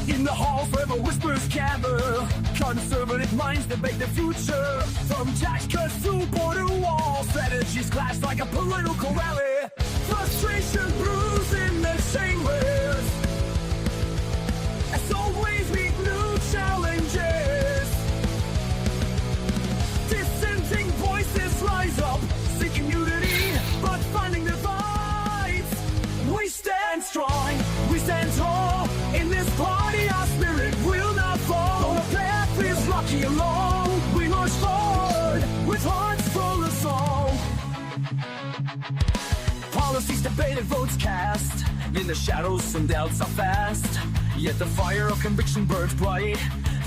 In the halls where the whispers gather, conservative minds debate the future. From tax cuts to border walls, strategies clash like a political rally. Frustration brews in the chambers. As always, meet new challenges. Dissenting voices rise up, seeking unity, but finding divides. We stand strong, we stand tall. In this party, our spirit will not fall. Though the path is rocky and long, we march forward with hearts full of song. Policies debated, votes cast. In the shadows, some doubts are fast. Yet the fire of conviction burns bright,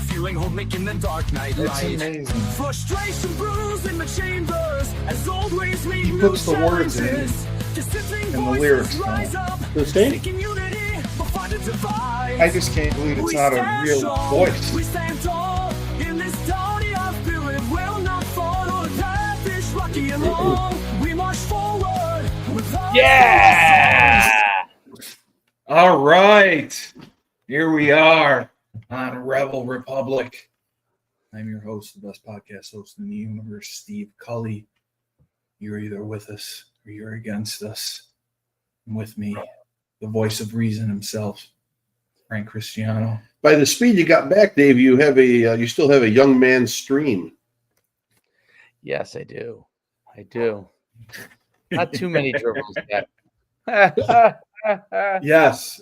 fueling hope, making the dark night light. It's amazing. Frustration brews in the chambers, as old ways meet He new puts the words in challenges. Dissenting and the voices lyrics rise down. up, The same? seeking unity, but find it divides. I just can't believe it's not a real voice. We stand tall in this tawny, our spirit will not fall. Though the path is rocky and long, we march forward with hearts Yeah! All right. Here we are on Rebel Republic. I'm your host, the best podcast host in the universe, Steve Cully. You're either with us or you're against us. And with me, the voice of reason himself, Frank Cristiano. By the speed you got back, Dave, you have you still have a young man's stream. Yes, I do. I do. Not too many dribbles yet. Yes.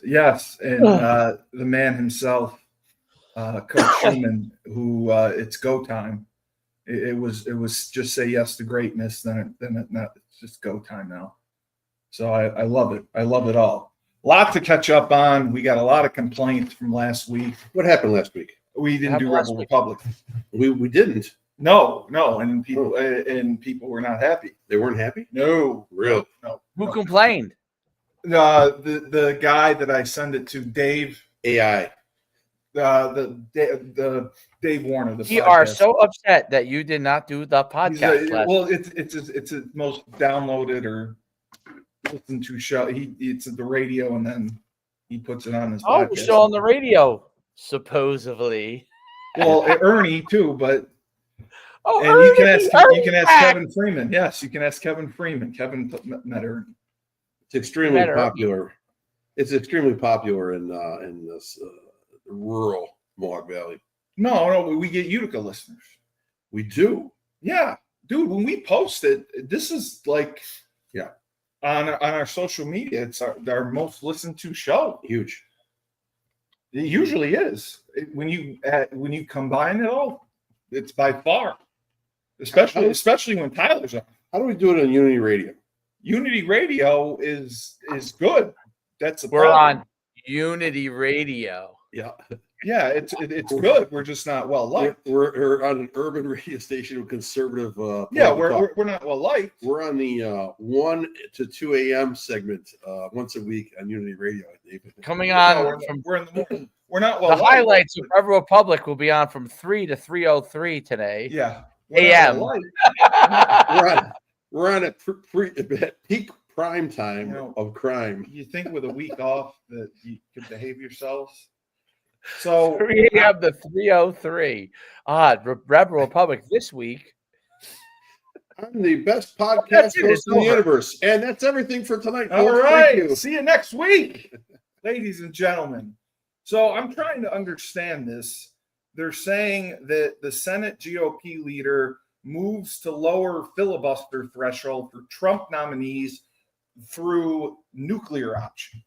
And the man himself, Coach Schumann, who it's go time. It was just say yes to greatness, then it's just go time now. So I love it. I love it all. A lot to catch up on. We got a lot of complaints from last week. What happened last week? We didn't do Rebel Republic. We didn't. No, and people were not happy. They weren't happy? No, Real. no. Who complained? The guy that I send it to, Dave. AI. The Dave Warner. We are so upset that you did not do the podcast. It's a most downloaded or listened to show. It's at the radio and then he puts it on his Oh, podcast. we're still on the radio, supposedly. Well, Ernie too, but Oh, and Ernie, you can ask Ernie. Kevin Freeman. Yes, you can ask Kevin Freeman. Kevin met Ernie. It's extremely Better. popular. It's extremely popular in this rural Mohawk Valley. No, we get Utica listeners. We do. Yeah, dude. When we post it, this is like, Yeah. on our social media, it's our most listened to show. Huge. It usually is. When you combine it all, it's by far, especially when Tyler's on. How do we do it on Unity Radio? Unity Radio is good. That's We're problem. on Unity Radio. Yeah. Yeah, it's good. We're just not well liked. We're on an urban radio station with conservative. Yeah, political talk. we're not well liked. We're on the 1 to 2 a.m. segment once a week on Unity Radio, I think. Coming No, on we're not well the liked. highlights of Rebel Republic will be on from 3 to 3:03 today. Yeah. AM. Well liked. We're on at peak prime time of crime. You think with a week off that you could behave yourselves? So 3 a.m. to 3:03. Rebel Republic this week. I'm the best podcast That's it, host it's in the over. universe. And that's everything for tonight. all folks. right, Thank you. see you next week, ladies and gentlemen. So I'm trying to understand this. They're saying that the Senate GOP leader moves to lower filibuster threshold for Trump nominees through nuclear option.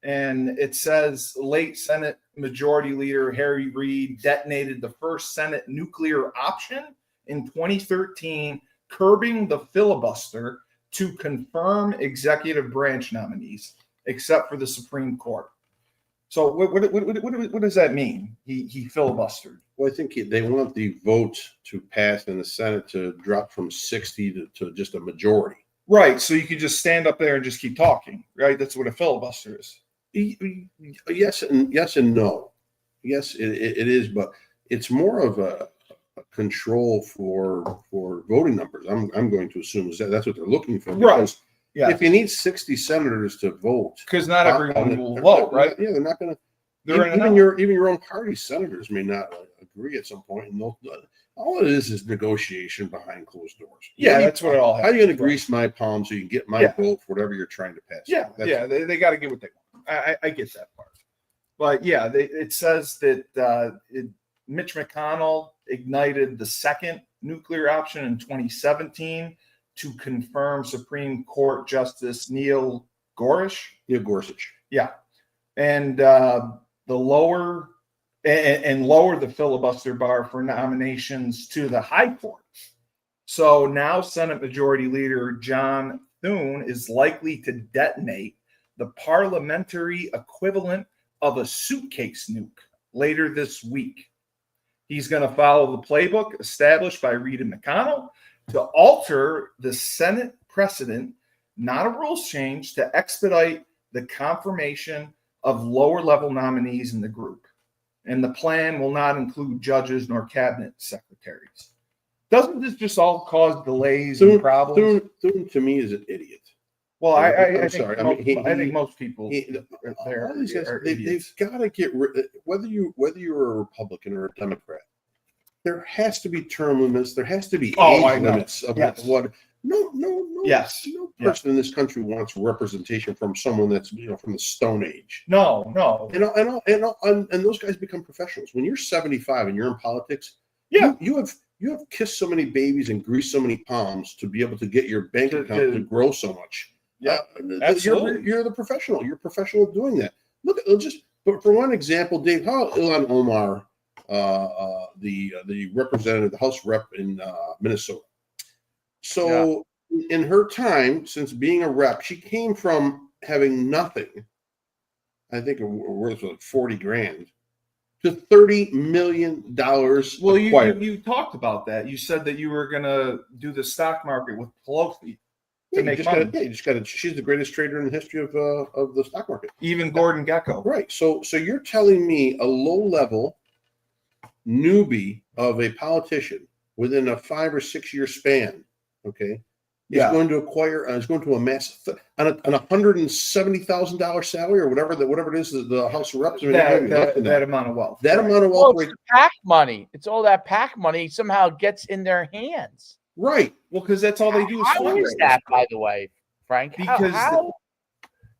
And it says late Senate Majority Leader Harry Reid detonated the first Senate nuclear option in 2013, curbing the filibuster to confirm executive branch nominees, except for the Supreme Court. So what does that mean? He filibustered. Well, I think they want the vote to pass in the Senate to drop from 60 to just a majority. Right. So you could just stand up there and just keep talking, right? That's what a filibuster is. Yes and no. Yes, it is, but it's more of a control for voting numbers. I'm going to assume that's what they're looking for. Right. Yeah. If you need 60 senators to vote, Because not everyone will vote, right? Yeah, they're not going to. They're in even your own party senators may not agree at some point, and all it is negotiation behind closed doors. Yeah, that's what it all How are you going to happens, grease my palms so you can get my Yeah. vote for whatever you're trying to pass? Yeah, they got to get what they want. I get that part. But yeah, it says that Mitch McConnell ignited the second nuclear option in 2017 to confirm Supreme Court Justice Neil Gorsuch. Yeah, and lower the filibuster bar for nominations to the High Court. So now Senate Majority Leader John Thune is likely to detonate the parliamentary equivalent of a suitcase nuke later this week. He's going to follow the playbook established by Reid and McConnell to alter the Senate precedent, not a rules change, to expedite the confirmation of lower level nominees in the group. And the plan will not include judges nor cabinet secretaries. Doesn't this just all cause delays and problems? Thune to me is an idiot. Well, I'm I sorry. I think most people all these guys, they've got to get rid. Whether you're a Republican or a Democrat, there has to be term limits. There has to be age limits of what. No person in this country wants representation from someone that's from the Stone Age. No. And those guys become professionals. When you're 75 and you're in politics, you have kissed so many babies and greased so many palms to be able to get your bank account to grow so much. Yeah, absolutely. You're the professional. You're professional at doing that. Look, for one example, Dave, how Ilhan Omar, the representative, the House rep in Minnesota. So in her time, since being a rep, she came from having nothing. I think worth like $40,000 to $30 million. Well, you talked about that. You said that you were going to do the stock market with Pelosi. She's the greatest trader in the history of the stock market. Even Gordon Gekko. Right. So you're telling me a low-level newbie of a politician within a 5 or 6 year span, is going to amass on a $170,000 salary or whatever it is the House of Reps. That amount of wealth. That amount of wealth. It's PAC money. It's all that PAC money somehow gets in their hands. Right. Well, because that's all they do is How is that, by the way, Frank? Because how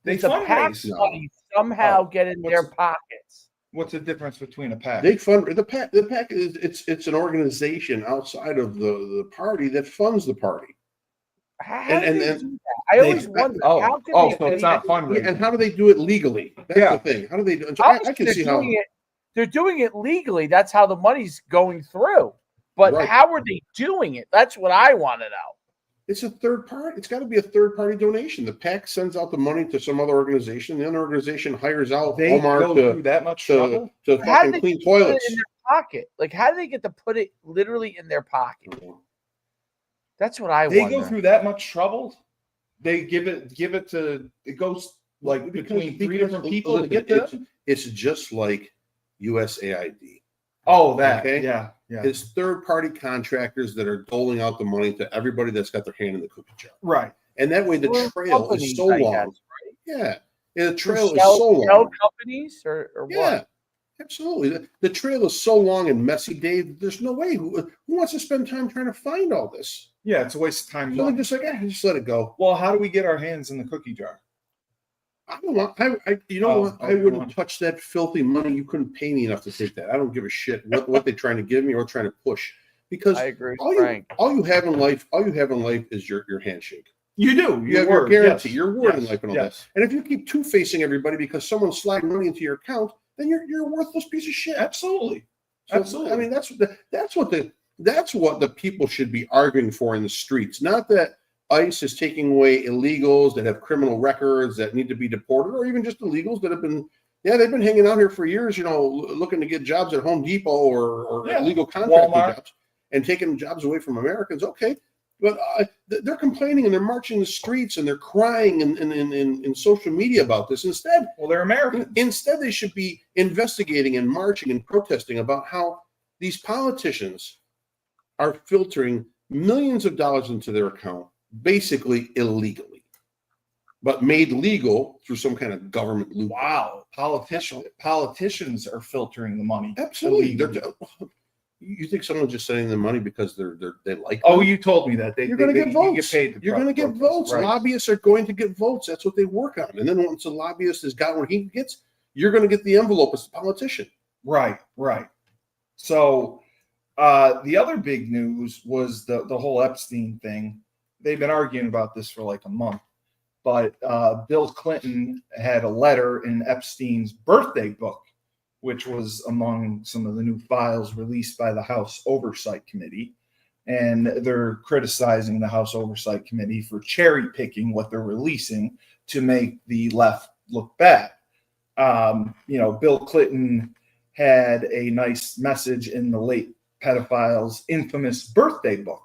they the PAC money somehow get in their pockets? What's the difference between a PAC? They fund the PAC. The PAC is it's an organization outside of the party that funds the party. I always wonder. So it's not fundraising. And how do they do it legally? That's the thing. How do they do it? So I can see how they're doing it legally. That's how the money's going through. But how are they doing it? That's what I want to know. It's a third party. It's got to be a third party donation. The PAC sends out the money to some other organization. The other organization hires out Omar to fucking clean toilets. In their pocket. Like, how do they get to put it literally in their pocket? That's what I wonder. They go through that much trouble. They give it to it goes like between three different people to get that. It's just like USAID. Oh, that yeah. It's third-party contractors that are doling out the money to everybody that's got their hand in the cookie jar. Right. And that way the trail is so long. Right? Yeah. The trail is so long. Companies or what? Absolutely. The trail is so long and messy, Dave. There's no way. Who wants to spend time trying to find all this? Yeah, it's a waste of time. So just just let it go. Well, how do we get our hands in the cookie jar? I don't want. I wouldn't touch that filthy money. You couldn't pay me enough to take that. I don't give a shit what they're trying to give me or trying to push. Because I agree, all you have in life is your handshake. You do. You have your guarantee, your word in life, and all that. Yes. And if you keep two-facing everybody because someone's sliding money into your account, then you're a worthless piece of shit. Absolutely. So, absolutely. I mean, that's what the people should be arguing for in the streets. Not that ICE is taking away illegals that have criminal records that need to be deported, or even just illegals that have been, they've been hanging out here for years, looking to get jobs at Home Depot or illegal contracting jobs and taking jobs away from Americans. Okay. But they're complaining and they're marching the streets and they're crying in social media about this. Instead, they're American. Instead, they should be investigating and marching and protesting about how these politicians are filtering millions of dollars into their account, basically illegally. but made legal through some kind of government loop. Wow, politicians are filtering the money. Absolutely. illegally. You think someone's just sending them money because they like Oh, them? you told me that. You're going to get votes. You get paid You're going to get votes. Right. Lobbyists are going to get votes. That's what they work on. And then once a lobbyist has got what he gets, you're going to get the envelope as a politician. Right. So the other big news was the whole Epstein thing. They've been arguing about this for like a month, but Bill Clinton had a letter in Epstein's birthday book, which was among some of the new files released by the House Oversight Committee. And they're criticizing the House Oversight Committee for cherry picking what they're releasing to make the left look bad. Bill Clinton had a nice message in the late pedophile's infamous birthday book.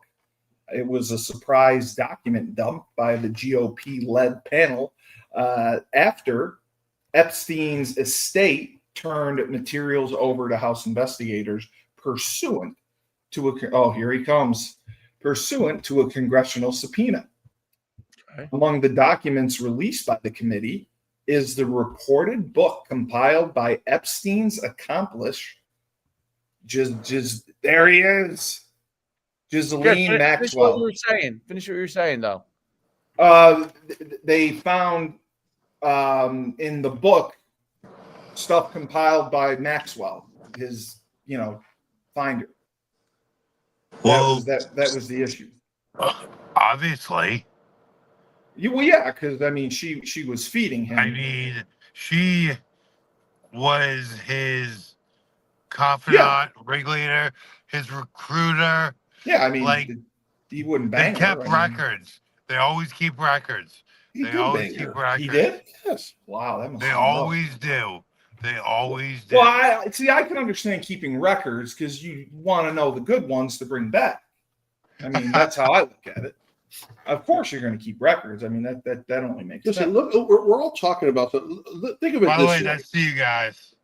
It was a surprise document dump by the GOP-led panel after Epstein's estate turned materials over to House investigators pursuant to a congressional subpoena. Okay. Among the documents released by the committee is the reported book compiled by Epstein's accomplice. Just there he is, Ghislaine Maxwell. Finish what you were saying, though. They found in the book stuff compiled by Maxwell, his finder. Well, that was the issue. Obviously. Yeah, because she was feeding him. She was his confidant, regulator, his recruiter. Yeah, he wouldn't bang her. They kept records. They always keep records. They always keep records. He did? Yes. Wow, that must. They always do. They always do. Well, I can understand keeping records because you want to know the good ones to bring back. That's how I look at it. Of course, you're going to keep records. That only makes sense. Listen, look, we're all talking about the. Think of it. By the way, nice to see you guys.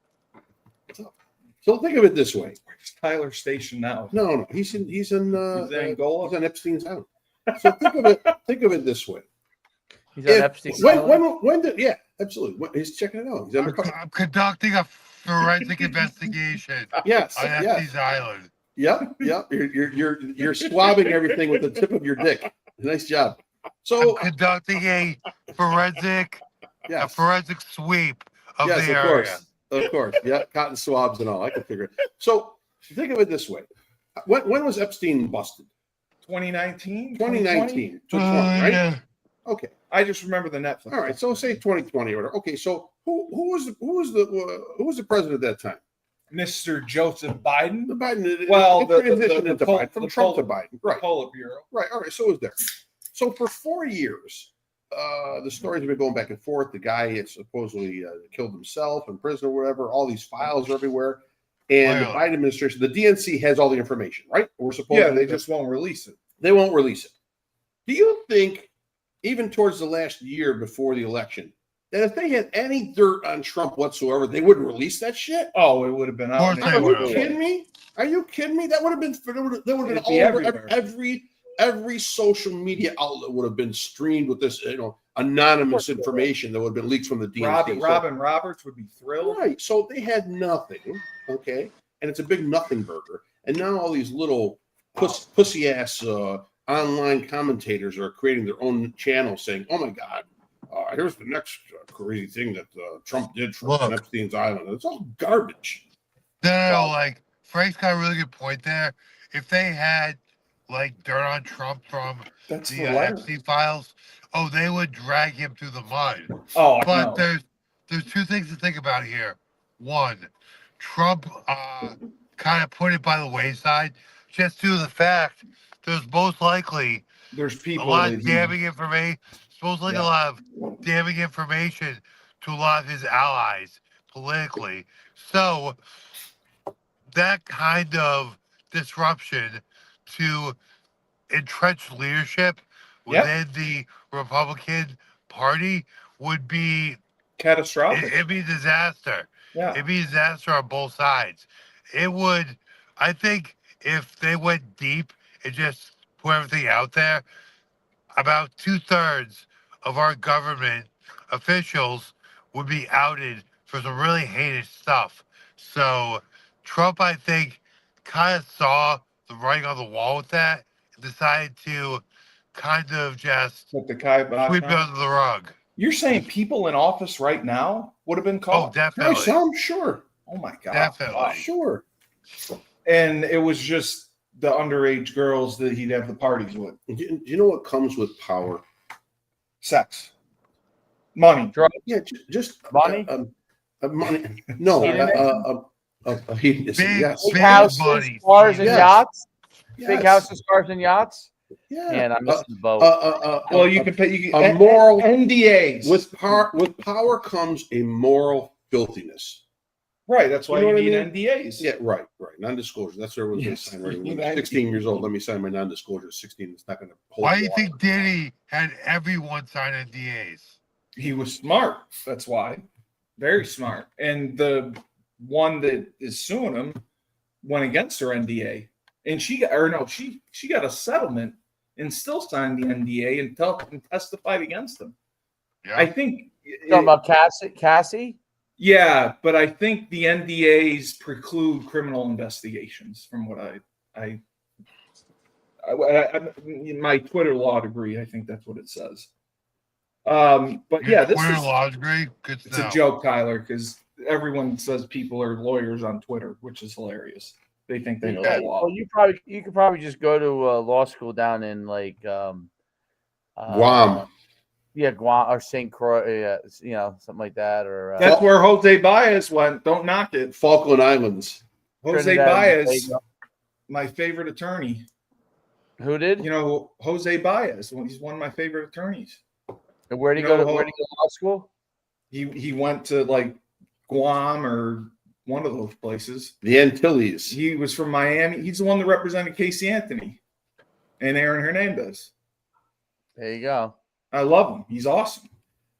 So think of it this way. Where's Tyler stationed now? No, he's in Angola. He's on Epstein's Island. So think of it this way. He's on Epstein's Island. When did absolutely. He's checking it out. I'm conducting a forensic investigation. Yes, on Epstein's Island. Yep. You're swabbing everything with the tip of your dick. Nice job. So I'm conducting a forensic sweep of the area. Of course. Yeah, cotton swabs and all. I can figure it. So think of it this way. When was Epstein busted? 2019? 2019. 2020, right? Yeah. Okay. I just remember the Netflix. All right. So say 2020 or whatever. Okay. So who was the president at that time? Mr. Joseph Biden. The Biden. Well, the transition into Biden, from Trump to Biden. Right. Politburo. Right. All right. So it was there. So for 4 years, the stories have been going back and forth. The guy had supposedly killed himself in prison or whatever. All these files are everywhere. And the Biden administration, the DNC has all the information, right? We're supposed to. They just won't release it. They won't release it. Do you think, even towards the last year before the election, that if they had any dirt on Trump whatsoever, they wouldn't release that shit? Oh, it would have been out. Are you kidding me? Are you kidding me? That would have been all over every social media outlet would have been streamed with this, anonymous information that would have been leaked from the DNC. Robin Roberts would be thrilled. Right. So they had nothing. Okay. And it's a big nothing burger. And now all these little pussy ass online commentators are creating their own channel saying, oh my God, here's the next crazy thing that Trump did from Epstein's Island. It's all garbage. No, Frank's got a really good point there. If they had dirt on Trump from the Epstein files, they would drag him through the mud. But there's two things to think about here. One, Trump kind of put it by the wayside just due to the fact there's most likely a lot of damning information. Supposedly a lot of damning information to a lot of his allies politically. So that kind of disruption to entrenched leadership within the Republican Party would be catastrophic. It'd be a disaster. Yeah. It'd be a disaster on both sides. It would, I think, if they went deep and just put everything out there, about 2/3 of our government officials would be outed for some really heinous stuff. So Trump, I think, kind of saw the writing on the wall with that and decided to kind of just With the kibosh sweep it on. under the rug. You're saying people in office right now would have been Oh, caught? definitely. Some, sure. Oh my God. Definitely. Wow. Sure. And it was just the underage girls that he'd have the parties with. Do you know what comes with power? Sex. Money. Drugs. Yeah, just Money? money. No, hedonism. Big, Yes. Big big houses, money. cars, and Yes. yachts. Yes. Big houses, cars, and yachts. Yeah. Man, I missed the boat. Well, you can pay. You can, a moral NDAs. with power comes a moral filthiness. Right. That's why You know you what I need mean? NDAs. Yeah, right. Non-disclosure. That's what everyone's Yes. going to sign. Right? When You I'm need 16 years old, let me sign my non-disclosure. 16, it's not going to hold. Why do you water. think Diddy had everyone sign NDAs? He was smart. That's why. Very smart. And the one that is suing him went against her NDA, and she got a settlement and still signed the NDA and testified against him. Yeah. I think. Talking about Cassie? Yeah, but I think the NDAs preclude criminal investigations. From what I my Twitter law degree, I think that's what it says. But yeah, this Twitter is law degree. Good it's a stuff. joke, Tyler, because everyone says people are lawyers on Twitter, which is hilarious. They think they know the law. Well, you could probably just go to law school down in like Guam. Yeah, Guam or St. Croix, something like that. Or That's where Jose Baez went. Don't knock it. Falkland Islands. Jose Trinidad and Baez, Tobago. my favorite attorney. Who did? You know, Jose Baez. He's one of my favorite attorneys. And where did he you know, go? Where did he go to law school? He went to like Guam or one of those places. The Antilles. He was from Miami. He's the one that represented Casey Anthony and Aaron Hernandez. There you go. I love him. He's awesome.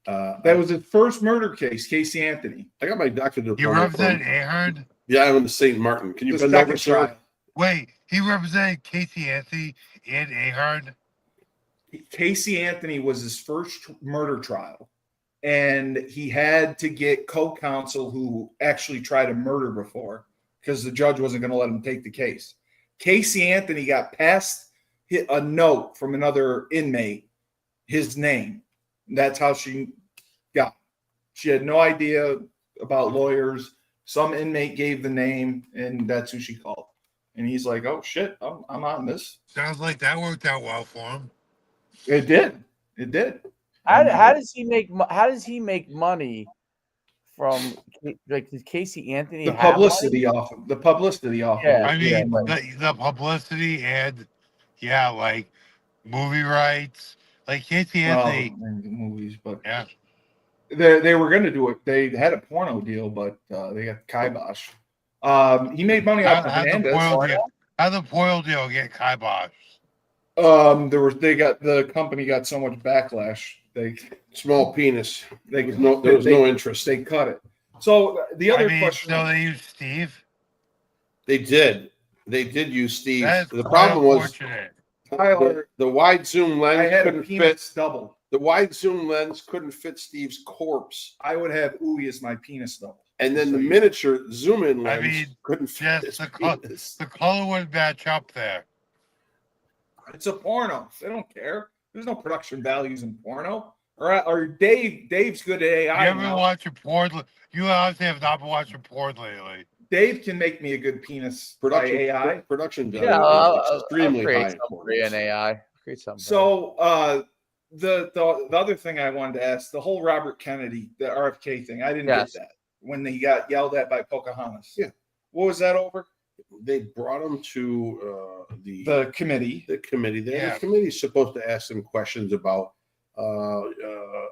That was his first murder case, Casey Anthony. I got my doctorate You diploma represent from Ahern? the island of St. Martin. Can you The bend over, second sir? trial. Wait, he represented Casey Anthony and Ahern? Casey Anthony was his first murder trial, and he had to get co-counsel who actually tried a murder before because the judge wasn't going to let him take the case. Casey Anthony got passed a note from another inmate, his name. That's how she got it. She had no idea about lawyers. Some inmate gave the name, and that's who she called. And he's like, "Oh shit, I'm on this." Sounds like that worked out well for him. It did. It did. How does he make money from like does Casey Anthony? The have publicity money? off of the publicity off. Yeah. Of it. I mean, Yeah. the publicity and, like movie rights. Like Casey Well, Anthony. movies, but Yeah. they were going to do it. They had a porno deal, but they got kibosh. He made money off of Hernandez. How the Poyle deal get kibosh? The company got so much backlash. Small penis. There There was no interest. They cut it. So the other question. So they used Steve. They did use Steve. That's The problem was unfortunate. Tyler, the wide zoom I lens had a couldn't fit. penis double. The wide zoom lens couldn't fit Steve's corpse, I would have Ooey as my penis double. and then the miniature zoom in I lens mean, couldn't fit Just his the penis. color would match up there. It's a porno. They don't care. There's no production values in porno. Or Dave's good at AI. You ever now. watch a porn? You obviously have not been watching porn lately. Dave can make me a good penis by AI. Production value Yeah, is I'll extremely create high. something for you in AI. Create something. So the other thing I wanted to ask, the whole Robert Kennedy, the RFK thing, I didn't Yes. get that when he got yelled at by Pocahontas. Yeah. What was that over? They brought him to The committee. the committee. Yeah. The committee's supposed to ask him questions about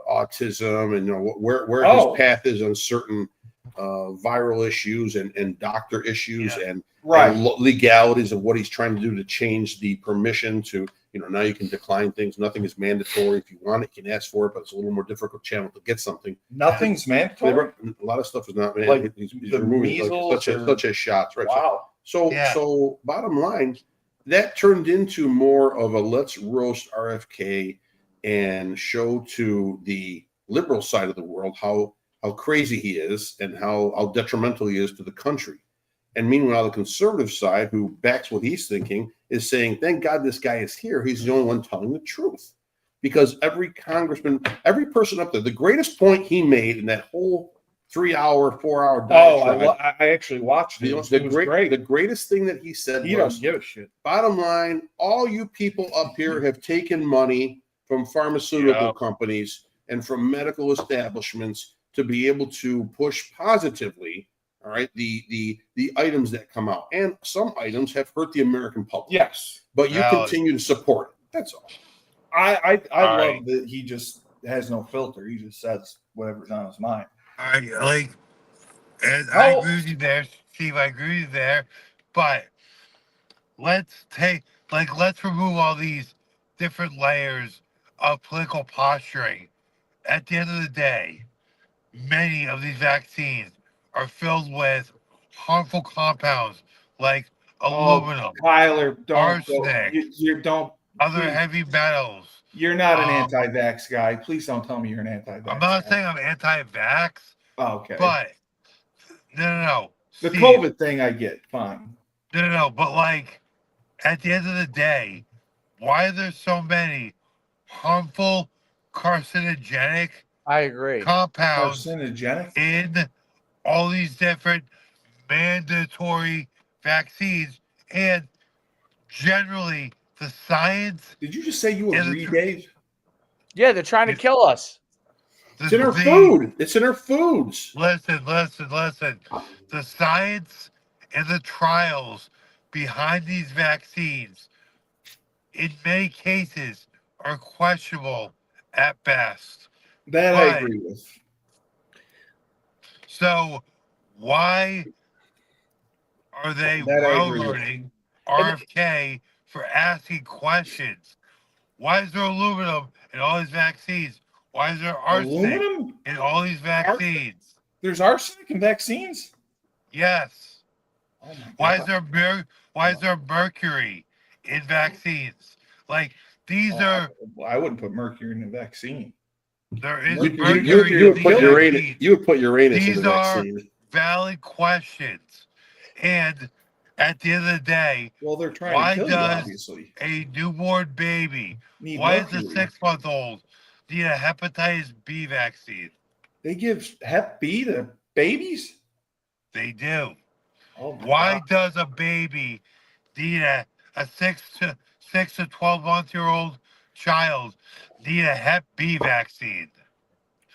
autism and where his path is on certain viral issues and doctor issues and legalities of what he's trying to do to change the permission to, now you can decline things. Nothing is mandatory. If you want it, you can ask for it, but it's a little more difficult channel to get something. Nothing's mandatory. A lot of stuff is not Like he's the removing measles such as shots, right? Wow. So bottom line, that turned into more of a let's roast RFK and show to the liberal side of the world how crazy he is and how detrimental he is to the country. And meanwhile, the conservative side, who backs what he's thinking, is saying, thank God this guy is here. He's the only one telling the truth. Because every congressman, every person up there, the greatest point he made in that whole 3-hour, 4-hour diatribe. I actually watched it. It was great. The greatest thing that he said he was, doesn't give a shit. Bottom line, all you people up here have taken money from pharmaceutical companies and from medical establishments to be able to push positively, all right, the items that come out. And some items have hurt the American public. Yes. But you continue to support it. That's all. I love that he just has no filter. He just says whatever's on his mind. I agree with you there, Steve. I agree with you there. But let's remove all these different layers of political posturing. At the end of the day, many of these vaccines are filled with harmful compounds like aluminum, Tyler, arsenic, other please. Heavy metals. You're not an anti-vax guy. Please don't tell me you're an anti-vax I'm not guy. saying I'm anti-vax. Oh, okay. But no. The Steve, COVID thing I get. Fine. No. But like at the end of the day, why are there so many harmful carcinogenic compounds in all these different mandatory vaccines? And generally the science. Did you just say you agree, Dave? Yeah, they're trying to kill us. It's in our food. It's in our foods. Listen. The science and the trials behind these vaccines, in many cases, are questionable at best. That I agree with. So why are they railroading RFK for asking questions? Why is there aluminum in all these vaccines? Why is there arsenic in all these vaccines? There's arsenic in vaccines? Yes. Oh my God. Why is there mercury in vaccines? Like these are. I wouldn't put mercury in a vaccine. There is mercury. You would put Uranus in the vaccine. These are valid questions, and at the end of the day, they're trying to kill you, obviously. A newborn baby? Why is a 6-month-old need a hepatitis B vaccine? They give Hep B to babies? They do. Oh why does a baby need a 6 to 12-month-old child need a Hep B vaccine?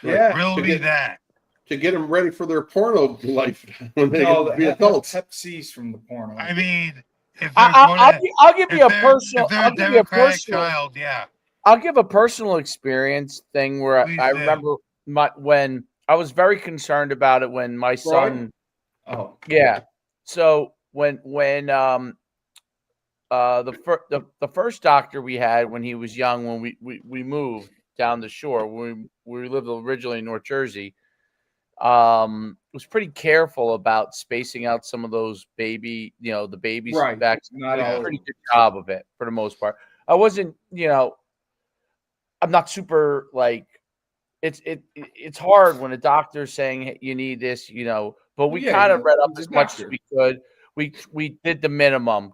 Yeah, riddle me that. To get them ready for their porno life when they be adults. Hep C's from the porno. I mean, if I'll give you a personal. I'll give you a personal child. Yeah. I'll give a personal experience thing where I remember when I was very concerned about it when my son. Oh. Yeah. So when the first doctor we had when he was young, when we moved down the shore, we lived originally in North Jersey, was pretty careful about spacing out some of those the babies back. Did a pretty good job of it for the most part. I wasn't, I'm not super like it's hard when a doctor's saying hey, you need this, but we kind of read up as much as we could. We did the minimum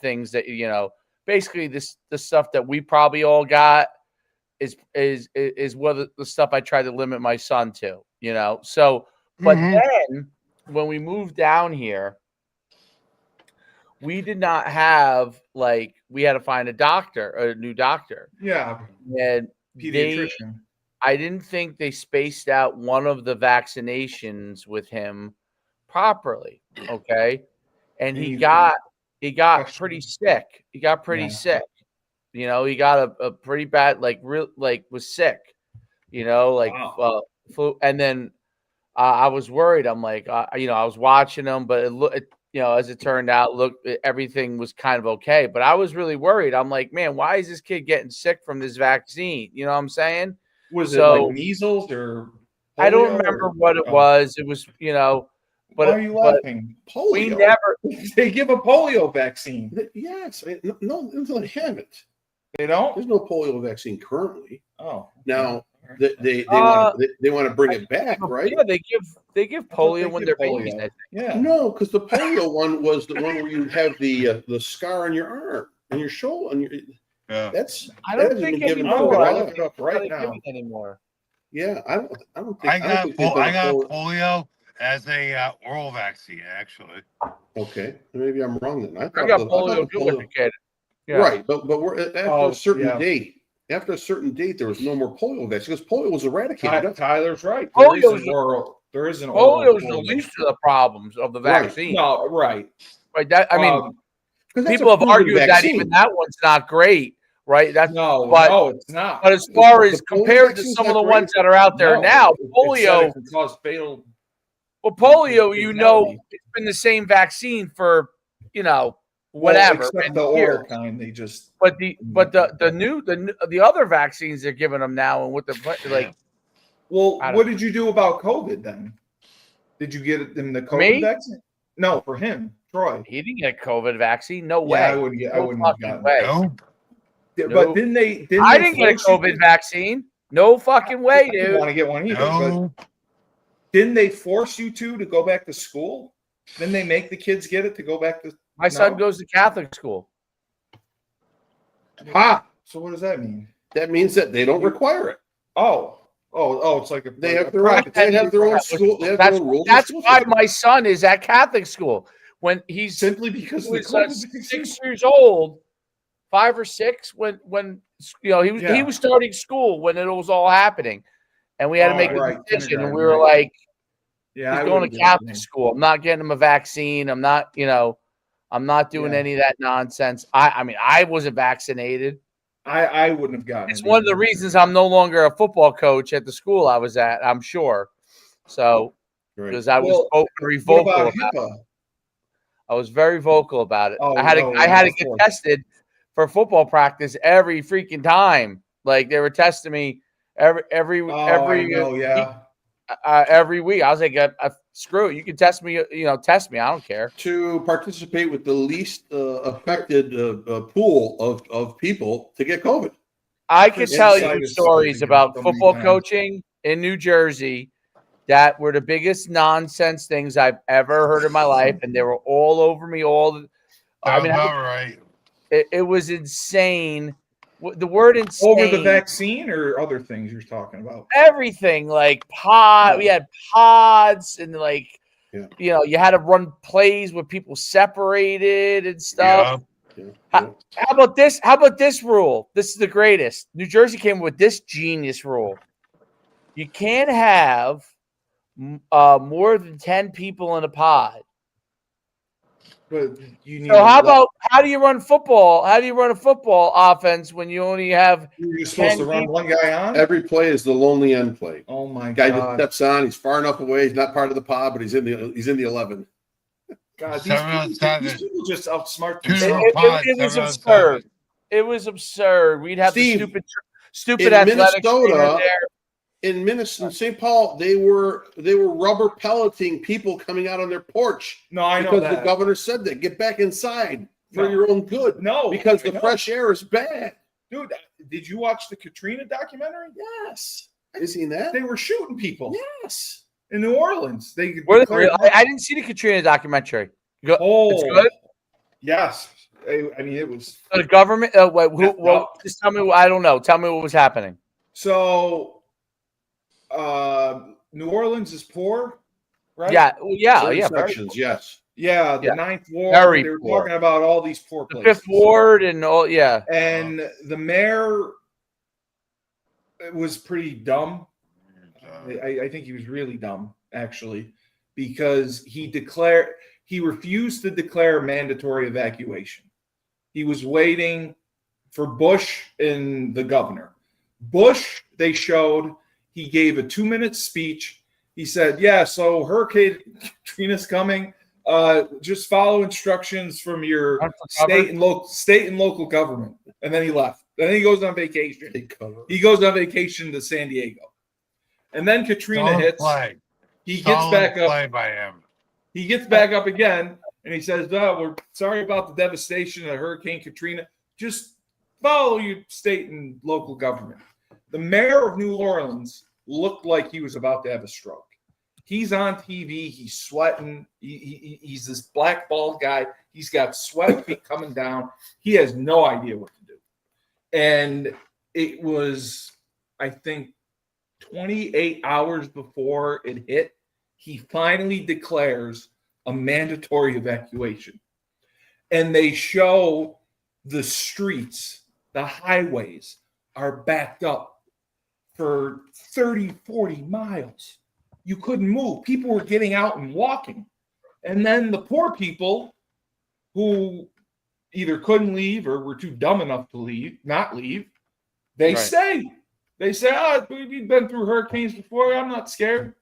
things that, basically the stuff that we probably all got is what the stuff I tried to limit my son to, So, but then when we moved down here, we did not have we had to find a new doctor. Yeah. And pediatrician. I didn't think they spaced out one of the vaccinations with him properly. Okay. And he got pretty sick. He got pretty sick. He got a pretty bad, was sick, flu. And then I was worried. I'm like, I was watching him, but as it turned out, everything was kind of okay. But I was really worried. I'm like, man, why is this kid getting sick from this vaccine? You know what I'm saying? Was it like measles or polio? I don't remember what it was. It was, But why are you laughing? Polio. We never. They give a polio vaccine. Yes. No, they haven't. They don't. There's no polio vaccine currently. Oh, now they want to bring it back, right? Yeah, they give polio when they're polio. babies. I think. Yeah. No, because the polio one was the one where you have the scar on your arm and your shoulder. Yeah. I don't think anymore. I'll look it up right now. Anymore. Yeah, I don't think I got polio as a oral vaccine, actually. Okay, maybe I'm wrong then. I got polio too as a kid. Yeah. Right, but we're after a certain date. After a certain date, there was no more polio vaccine because polio was eradicated. Tyler's right. There is an polio is the least of the problems of the vaccine. No, right. Right. That I mean, people have argued that even that one's not great. Right. That's no, it's not. But as far as compared to some of the ones that are out there now, polio can cause fatal. Well, polio, it's been the same vaccine for, whatever. Except the oral kind, they just. But the other vaccines they're giving them now, and what they're like. Well, what did you do about COVID then? Did you get him the COVID vaccine? No, for him, Troy. He didn't get a COVID vaccine. No way. I wouldn't have gotten way. Nope. But didn't I didn't get a COVID vaccine. No fucking way, dude. I didn't want to get one either. No. But didn't they force you to go back to school? Then they make the kids get it to go back to. My son goes to Catholic school. Ha! So what does that mean? That means that they don't require it. Oh, it's like they have their own school. They have their own rules. That's why my son is at Catholic school. When he's simply because he was 6 years old, 5 or 6, when he was starting school when it was all happening, and we had to make a decision, and we were like, he's going to Catholic school. I'm not getting him a vaccine. I'm not doing any of that nonsense. I mean, I wasn't vaccinated. I wouldn't have gotten it. It's one of the reasons I'm no longer a football coach at the school I was at, I'm sure. So, because I was very vocal about it. I was very vocal about it. I had to get tested for football practice every freaking time. Like they were testing me every week. I was like, screw it. You can test me. Test me. I don't care. To participate with the least affected pool of people to get COVID. I could tell you stories about football coaching in New Jersey that were the biggest nonsense things I've ever heard in my life, and they were all over me. Right. It was insane. The word insane. Over the vaccine or other things you're talking about? Everything, like we had pods and you had to run plays with people separated and stuff. Yeah. How about this? How about this rule? This is the greatest. New Jersey came with this genius rule. You can't have more than 10 people in a pod. But you need how do you run football? How do you run a football offense when you only have? You're supposed to run one guy on. Every play is the lonely end play. Oh my guy God! Just steps on. He's far enough away. He's not part of the pod, but he's in the 11. God, these people just outsmart it was absurd. It was absurd. We'd have the stupid athletics Minnesota. In Minnesota, St. Paul, they were rubber pelleting people coming out on their porch. No, I know because the governor said that. Get back inside for your own good. No, because the fresh air is bad. Dude, did you watch the Katrina documentary? Yes, I've seen that. They were shooting people. Yes, in New Orleans. I didn't see the Katrina documentary. It's good. Yes, I mean it was the government. Just tell me. I don't know. Tell me what was happening. So. New Orleans is poor, right? Yeah. Sections, yes. Yeah, the Ninth Ward. They were talking about all these poor places. The Fifth Ward and all, And the mayor was pretty dumb. I think he was really dumb, actually, because he refused to declare mandatory evacuation. He was waiting for Bush and the governor. Bush, they showed. He gave a 2-minute speech. He said, so Hurricane Katrina's coming. Just follow instructions from your state and local government. And then he left. Then he goes on vacation. He goes on vacation to San Diego. And then Katrina hits. He gets back up. He gets back up again, and he says, we're sorry about the devastation of Hurricane Katrina. Just follow your state and local government. The mayor of New Orleans looked like he was about to have a stroke. He's on TV. He's sweating. He's this black bald guy. He's got sweat coming down. He has no idea what to do. And it was, I think, 28 hours before it hit, he finally declares a mandatory evacuation. And they show the streets, the highways are backed up for 30, 40 miles. You couldn't move. People were getting out and walking. And then the poor people who either couldn't leave or were too dumb enough to leave, not leave, they stay. They say, we've been through hurricanes before. I'm not scared.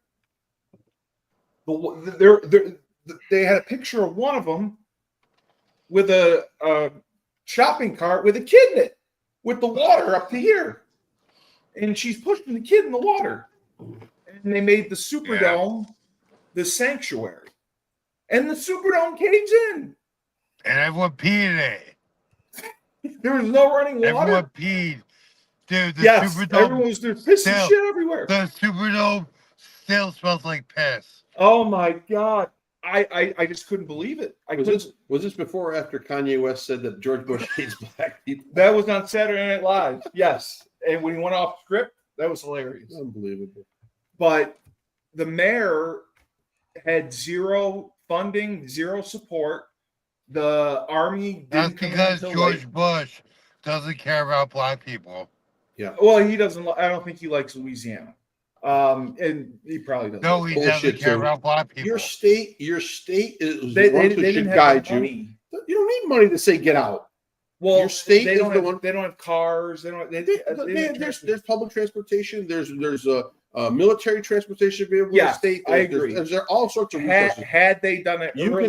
They had a picture of one of them with a shopping cart with a kid in it, with the water up to here. And she's pushing the kid in the water. And they made the Superdome the sanctuary. And the Superdome caves in. And everyone peed in it. There was no running water. Everyone peed. Dude, the yes, Superdome. Everyone was there pissing shit everywhere. The Superdome still smells like piss. Oh my God. I just couldn't believe it. Was this before or after Kanye West said that George Bush hates black people? That was on Saturday Night Live. Yes. And when he went off script, that was hilarious. Unbelievable. But the mayor had zero funding, zero support. The army didn't. That's because George Bush doesn't care about black people. Yeah. Well, he doesn't. I don't think he likes Louisiana. And he probably doesn't. No, he doesn't care about black people. Your state is they the one that should guide you. Money. You don't need money to say get out. Well, your state they is don't the have, one. They don't have cars. They don't. There's public transportation. There's military transportation to be able to state. I agree. There's all sorts of resources. Had they done it earlier,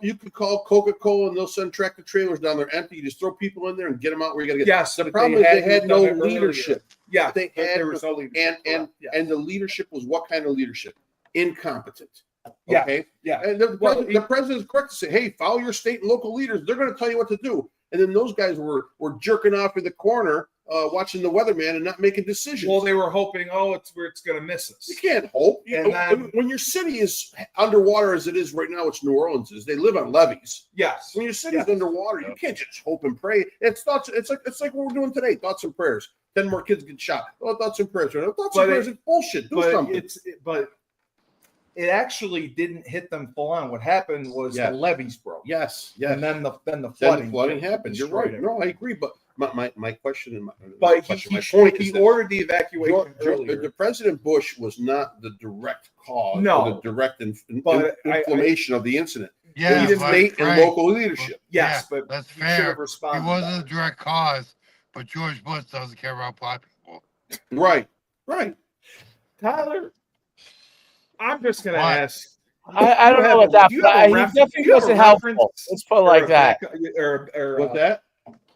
you could call Coca-Cola and they'll send tractor trailers down there empty. You just throw people in there and get them out where you got to get. Yes, the problem is they had no leadership. Yeah, there was no leadership. And the leadership was what kind of leadership? Incompetent. Yeah. Okay. Yeah. And the president is correct to say, hey, follow your state and local leaders. They're going to tell you what to do. And then those guys were jerking off in the corner, watching the weatherman and not making decisions. Well, they were hoping, it's where it's going to miss us. You can't hope. When your city is underwater as it is right now, which New Orleans is. They live on levees. Yes. When your city is underwater, you can't just hope and pray. It's like what we're doing today. Thoughts and prayers. 10 more kids get shot. Thoughts and prayers. Thoughts and prayers is bullshit. Do something. But it actually didn't hit them full on. What happened was the levees broke. Yes. And then the flooding. The flooding happened. You're right. No, I agree. But my question and my point is he ordered the evacuation earlier. The President Bush was not the direct cause or the direct inflammation of the incident. Yeah, it was state and local leadership. Yes, but that's fair. Should have responded. He wasn't the direct cause, but George Bush doesn't care about black people. Right. Tyler, I'm just going to ask. I don't know about that. He definitely wasn't helpful. Let's put it like that. What's that?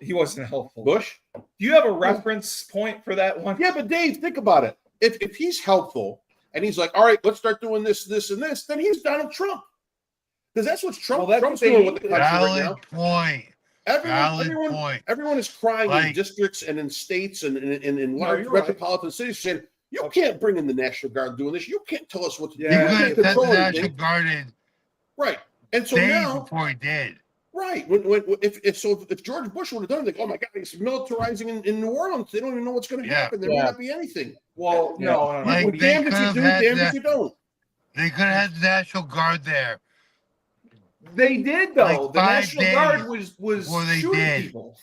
He wasn't helpful. Bush? Do you have a reference point for that one? Yeah, but Dave, think about it. If he's helpful and he's like, all right, let's start doing this, this, and this, then he's Donald Trump. Because that's what Trump's doing with the country right now. Point. Everyone is crying in districts and in states and in large metropolitan cities saying, you can't bring in the National Guard doing this. You can't tell us what to do. You couldn't set the National Guard in. Right. And so now before he did. Right. If George Bush would have done it, oh my God, he's militarizing in New Orleans. They don't even know what's going to happen. There may not be anything. Well, no. Like damned if you do, damned if you don't. They could have had the National Guard there. They did though. The National Guard was shooting people.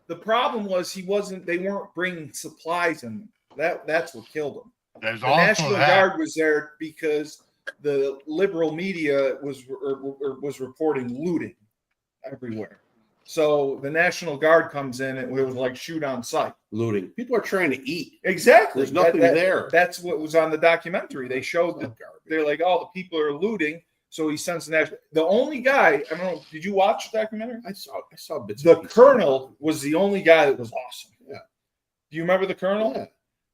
The problem was they weren't bringing supplies in. That's what killed them. The National Guard was there because the liberal media was reporting looting everywhere. So the National Guard comes in and it was like shoot on sight. Looting. People are trying to eat. Exactly. There's nothing there. That's what was on the documentary. They showed they're like, the people are looting. So he sends the only guy. I don't know. Did you watch the documentary? I saw bits. The colonel was the only guy that was awesome. Yeah. Do you remember the colonel? Yeah.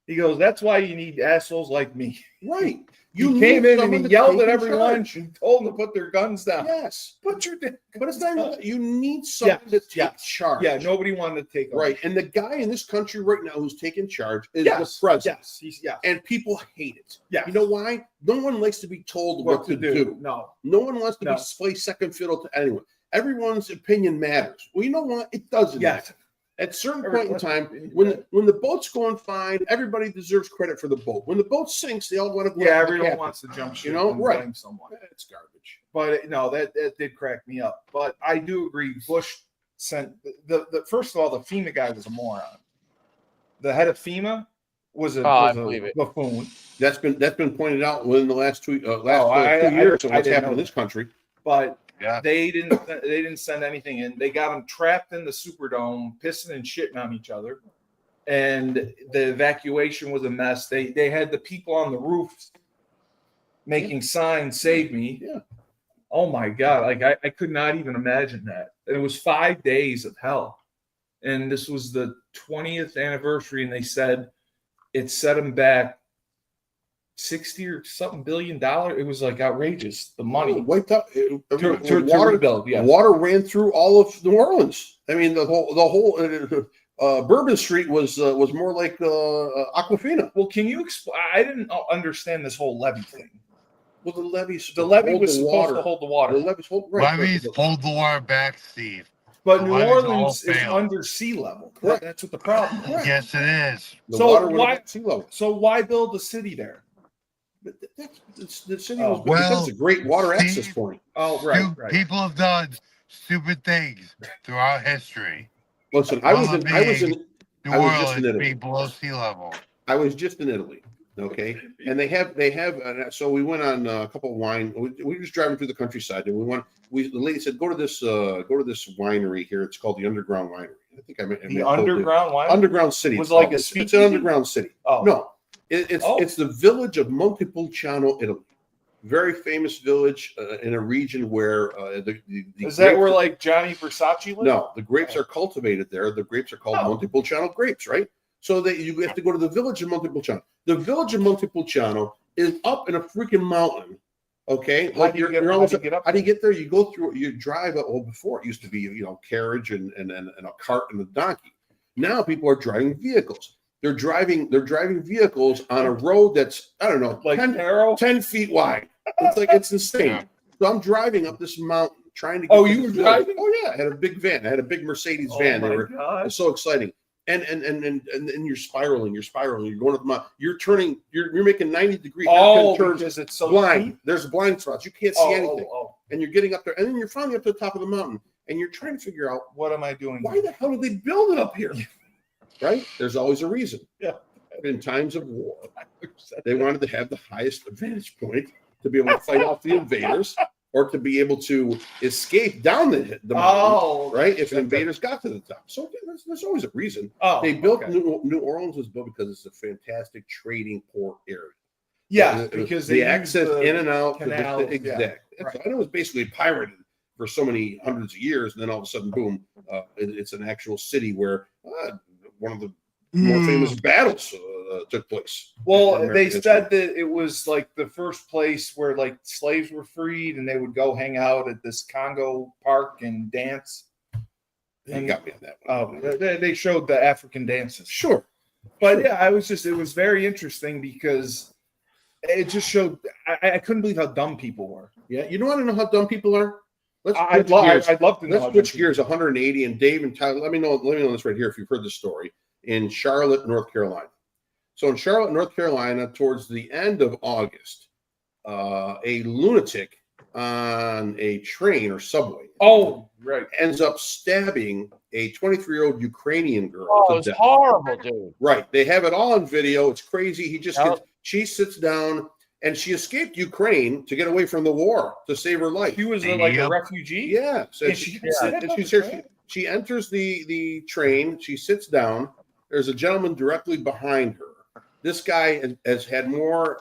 He goes, that's why you need assholes like me. Right. You came in and he yelled at everyone and told them to put their guns down. Yes. But it's not you need someone to take charge. Yeah, nobody wanted to take over. Right. And the guy in this country right now who's taking charge is the president. Yes. And people hate it. Yeah. You know why? No one likes to be told what to do. No. No one wants to play second fiddle to anyone. Everyone's opinion matters. Well, you know what? It doesn't matter. At a certain point in time, when the boat's going fine, everybody deserves credit for the boat. When the boat sinks, they all want to. Yeah, everyone wants to jump ship. And blame someone. It's garbage. But no, that did crack me up. But I do agree. Bush sent the first of all, the FEMA guy was a moron. The head of FEMA was a buffoon. That's been pointed out within the last 2 years of what's happened in this country. But they didn't send anything in. They got them trapped in the Superdome, pissing and shitting on each other, and the evacuation was a mess. They had the people on the roofs making signs, "Save me." Yeah. Oh my God! Like I could not even imagine that. And it was 5 days of hell, and this was the 20th anniversary, and they said it set them back 60 or something $billion. It was like outrageous. The money wiped out. To rebuild. Yeah, water ran through all of New Orleans. I mean, the whole Bourbon Street was more like Aquafina. Well, can you explain? I didn't understand this whole levee thing. Well, the levee was supposed to hold the water. The levees hold the water back, Steve. But New Orleans is under sea level. Correct. That's what the problem is. Yes, it is. The water went at sea level. So why build a city there? The city was because it's a great water access point. Oh, right. People have done stupid things throughout history. Listen, I was just in Italy. Be below sea level. I was just in Italy. Okay, and they have. So we went on a couple of wine. We were just driving through the countryside, and the lady said, "Go to this winery here. It's called the Underground Winery." I think the Underground Winery. Underground City. Was like it's an underground city. Oh no, it's the village of Montepulciano, Italy. Very famous village in a region where the is that where like Johnny Versace lived? No, the grapes are cultivated there. The grapes are called Montepulciano grapes, right? So you have to go to the village of Montepulciano. The village of Montepulciano is up in a freaking mountain. Okay, how do you get up? How do you get there? You go through. You drive. Well, before it used to be carriage and a cart and a donkey. Now people are driving vehicles. They're driving vehicles on a road that's, I don't know, like 10 feet wide. It's insane. So I'm driving up this mountain trying to get. Oh, you were driving? Oh yeah, I had a big van. I had a big Mercedes van. It was so exciting. And you're spiraling. You're going up the mountain. You're turning. You're making 90-degree turns. Because it's so blind. steep? There's blind spots. You can't see anything. And you're getting up there, and then you're finally up to the top of the mountain, and you're trying to figure out, what am I doing? Why the hell did they build it up here? Right? There's always a reason. Yeah. In times of war, they wanted to have the highest vantage point to be able to fight off the invaders, or to be able to escape down the mountain, right? If an invaders got to the top. So there's always a reason. They built New Orleans was built because it's a fantastic trading port area. Yeah, because the access in and out. Canals, Exactly. Right. And it was basically pirated for so many hundreds of years, and then all of a sudden, boom, it's an actual city where one of the more famous battles took place. Well, they said that it was like the first place where like slaves were freed, and they would go hang out at this Congo park and dance. You got me on that one. They showed the African dances. Sure. But yeah, it was very interesting because it just showed. I couldn't believe how dumb people were. Yeah, you want to know how dumb people are? I'd love to know. Let's switch gears 180. And Dave and Tyler, let me know this right here if you've heard this story in Charlotte, North Carolina. So in Charlotte, North Carolina, towards the end of August, a lunatic on a train or subway, ends up stabbing a 23-year-old Ukrainian girl. Oh, it's horrible, dude. Right. They have it all on video. It's crazy. She sits down, and she escaped Ukraine to get away from the war to save her life. She was like a refugee? Yeah. So she enters the train. She sits down. There's a gentleman directly behind her. This guy has had more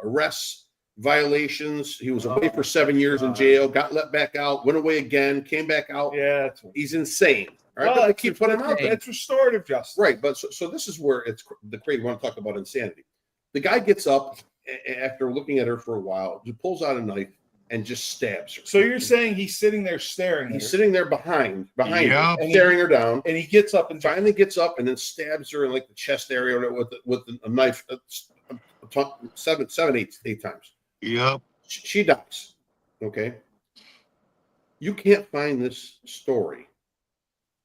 arrests, violations. He was away for 7 years in jail, got let back out, went away again, came back out. Yeah. He's insane. Right, well, but they keep putting them out there. It's restorative justice. Right, but so this is where it's the crazy. You want to talk about insanity? The guy gets up after looking at her for a while, he pulls out a knife and just stabs her. So you're saying he's sitting there staring? He's sitting there behind her, and staring her down, and he gets up and finally gets up and then stabs her in like the chest area with a knife, eight times. Yep. She dies. Okay. You can't find this story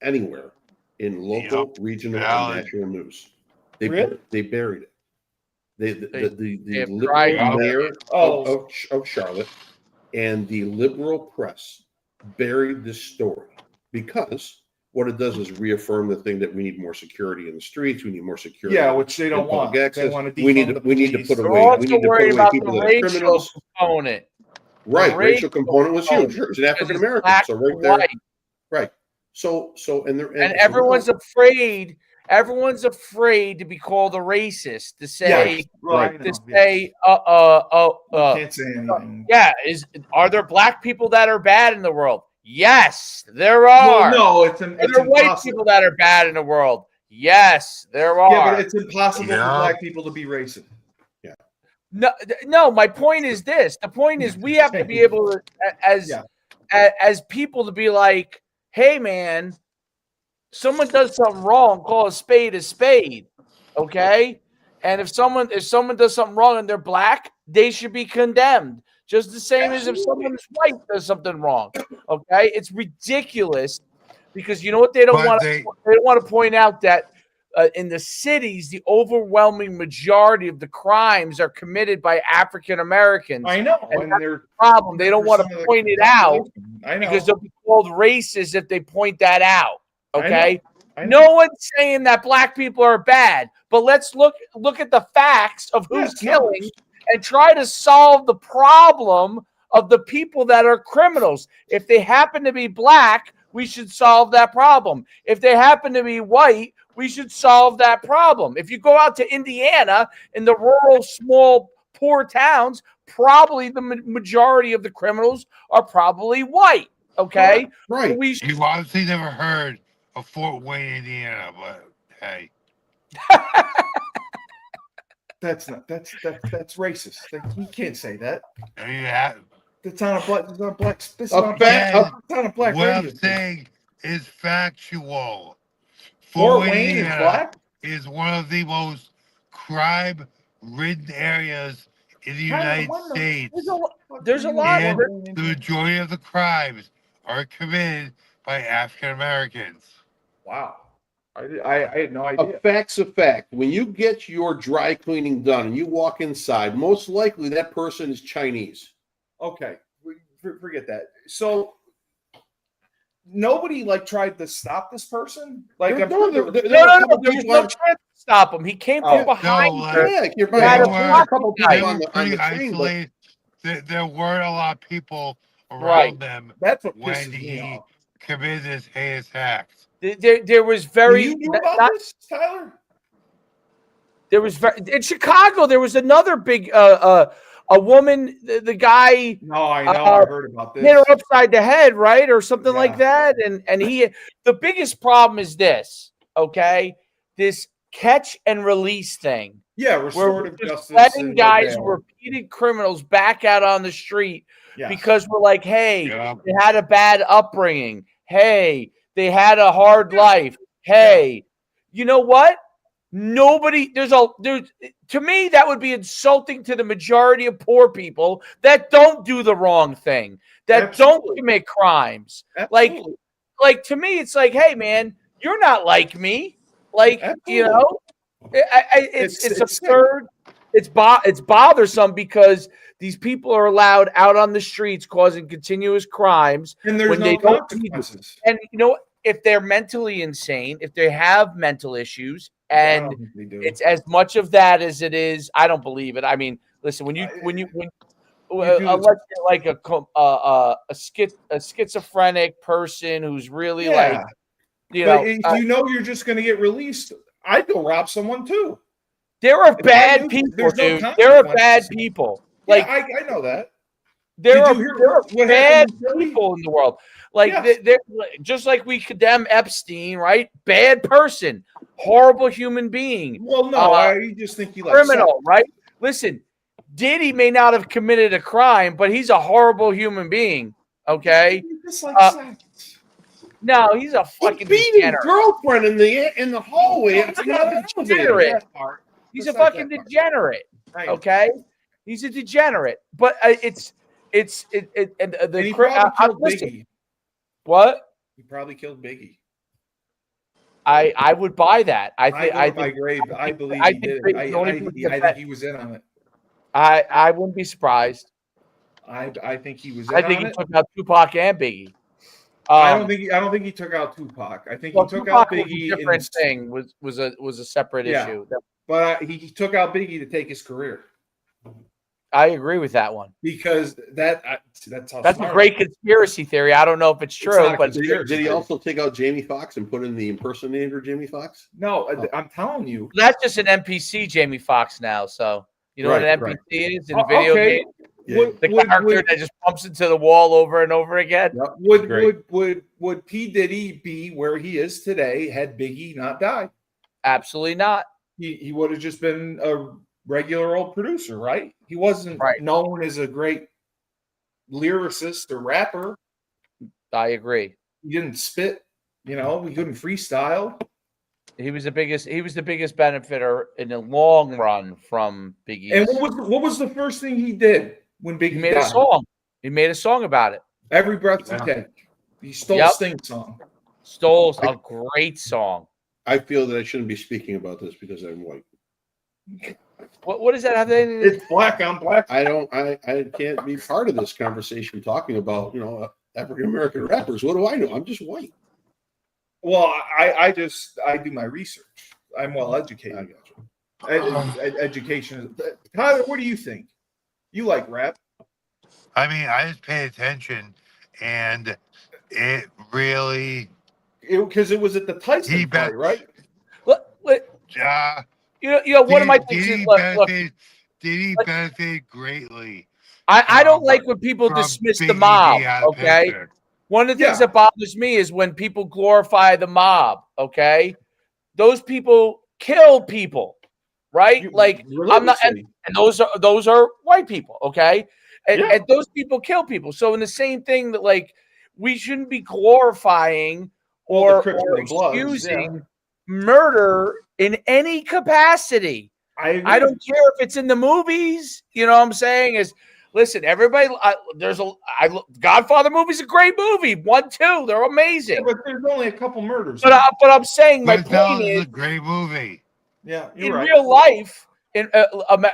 anywhere in local, regional, and national news. They buried it. The liberal mayor of Charlotte and the liberal press buried this story because what it does is reaffirm the thing that we need more security in the streets. We need more security. Yeah, which they don't want. Access. They want to we need to put away. They're We need to put away people that are criminals. Component. Right, racial component was huge. It's an African American, so right there. Right. So and everyone's afraid. Everyone's afraid to be called a racist. To say, can't say anything. Yeah, are there black people that are bad in the world? Yes, there are. Well, no, it's white people that are bad in the world. Yes, there are. Yeah, but it's impossible for black people to be racist. Yeah. No. My point is this. The point is we have to be able to, as people, to be like, hey, man. Someone does something wrong, call a spade, okay? And if someone does something wrong and they're black, they should be condemned. Just the same as if someone is white does something wrong, okay? It's ridiculous because you know what they don't want to point out that in the cities, the overwhelming majority of the crimes are committed by African Americans. I know, and that's the problem. They don't want to point it out because they'll be called racist if they point that out. Okay, I know. No one's saying that black people are bad, but let's look at the facts of who's killing and try to solve the problem of the people that are criminals. If they happen to be black, we should solve that problem. If they happen to be white, we should solve that problem. If you go out to Indiana in the rural, small, poor towns, probably the majority of the criminals are probably white. Okay, right. You obviously never heard of Fort Wayne, Indiana, but hey, that's racist. You can't say that. Yeah, it's on a black. It's on black. This on black. What I'm saying is factual. Fort Wayne is black. Is one of the most crime-ridden areas in the United States. There's a lot. And the majority of the crimes are committed by African Americans. Wow. I had no idea. A fact's a fact. When you get your dry cleaning done and you walk inside, most likely that person is Chinese. Okay. Forget that. So nobody tried to stop this person? No. There was no chance to stop him. He came from behind. You're right. Isolated. There weren't a lot of people around them. That's what when he committed his heinous acts. There was very. You knew about this, Tyler? There was in Chicago. There was another big a woman. The guy. No, I know. I heard about this. Hit her upside the head, right, or something like that. And he. The biggest problem is this. Okay, this catch and release thing. Yeah, restorative justice. Letting guys, repeated criminals, back out on the street because we're like, hey, they had a bad upbringing. Hey, they had a hard life. Hey, you know what? Nobody. To me, that would be insulting to the majority of poor people that don't do the wrong thing, that don't commit crimes. Absolutely. Like to me, it's like, hey, man, you're not like me. Like, you know. It's absurd. It's bothersome because these people are allowed out on the streets causing continuous crimes and there's no consequences. And you know, if they're mentally insane, if they have mental issues, and it's as much of that as it is, I don't believe it. I mean, listen, when like a schizophrenic person who's really like, if you know you're just going to get released, I'd go rob someone too. There are bad people, dude. There are bad people. Like I know that. there Did you hear are what bad happened in Philly? people in the world. Like Yes. they're just like we condemn Epstein, right? Bad person, horrible human being. Well, no, I just think he likes criminal, sex. right? Listen, Diddy may not have committed a crime, but he's a horrible human being. Okay. He just likes sex. No, he's a fucking He beat his degenerate. girlfriend in the hallway. No, It's he's not a an degenerate. elevator. He's That's a not fucking that part. degenerate. Right. Okay, he's a degenerate. But and And he probably killed listen, Biggie. what? He probably killed Biggie. I would buy that. I I think my grave. I believe I he think did the it. only I people think that- he was in on it. I wouldn't be surprised. I think he was in I think on he it. took out Tupac and Biggie. I don't think he took out Tupac. I think Well, he took Tupac out Biggie. was a different thing. Was a separate Yeah. issue. But he took out Biggie to take his career I agree with that one. because that's how That's smart a great conspiracy theory. I don't know if it's true, not a but conspiracy. Did he also take out Jamie Foxx and put in the impersonator Jamie Foxx? No, I'm telling you. that's just an NPC, Jamie Foxx now. So you know what an Right, NPC is in Oh, video okay. game? Yeah. The character that just bumps into the wall over and over again. Great. Would P Diddy be where he is today had Biggie not died? Absolutely not. He would have just been a regular old producer, right? He wasn't Right. known as a great lyricist or rapper. I agree. He didn't spit, he couldn't freestyle. He was the biggest benefiter in the long run from Biggie. And what was the first thing he did when Biggie He made died? a song. He made a song about it. Every breath you Yeah. take. He stole Yep. Sting's song. Stole a great song. I feel that I shouldn't be speaking about this because I'm white. What does that have to do? It's black on black. I can't be part of this conversation talking about, African American rappers. What do I know? I'm just white. Well, I do my research. I'm well educated. I got you. Education is. Tyler, what do you think? You like rap? I mean, I just pay attention, and it really. Because it was at the Tyson He fight, bet- right? Look, one of my things is Did he benefit greatly? I don't like when people from dismiss the Biggie mob. being out of Okay, picture? one of the things Yeah. that bothers me is when people glorify the mob. Okay, those people kill people, right? I'm not, and those are white people. Okay, and those people kill people. So in the same thing that we shouldn't be glorifying or excusing murder in any capacity. I don't care if it's in the movies. You know what I'm saying? Listen, everybody. Godfather movie's a great movie. 1, 2, they're amazing. Yeah, but there's only a couple murders. But I'm saying my But that point was is, a great movie. yeah, you're in right. real life,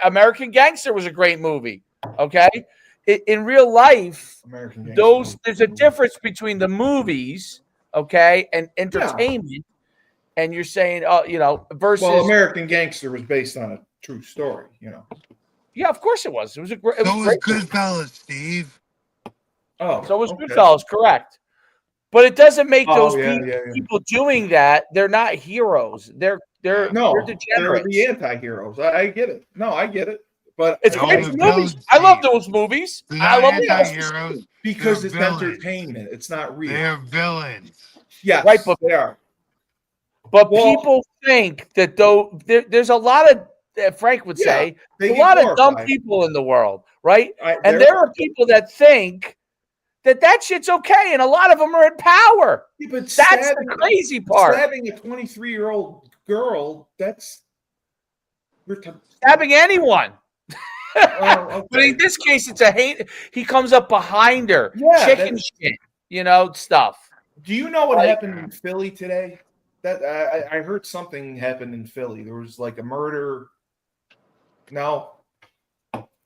American Gangster was a great movie. Okay, in real life, American Gangster. there's a difference between the movies, okay, and entertainment. And you're saying, versus. Well, American Gangster was based on a true story. Yeah, of course it was. It was a great. So was Goodfellas, Steve. Oh, So was okay. Goodfellas, correct? But it doesn't make those yeah. people doing that. They're not heroes. They're degenerates. They're the anti-heroes. I get it. No, I get it. But It's No, great the movies. villains, I love Steve. those movies. They're I not love anti-heroes. because They're it's villains. entertainment. It's not real. They're villains. Yes, Right, but- they are. But Well- people think that there's a lot of Frank would say They a get lot of dumb glorified. people in the world, right? And They're- there are people that think that shit's okay, and a lot of them are in power. Yeah, but That's the crazy part. Stabbing a 23-year-old girl, that's Stabbing anyone. okay. But in this case, it's a hate. He comes up behind her, Yeah, chicken shit, stuff. Do you know what Like- happened in Philly today? That I heard something happened in Philly. There was like a murder. No,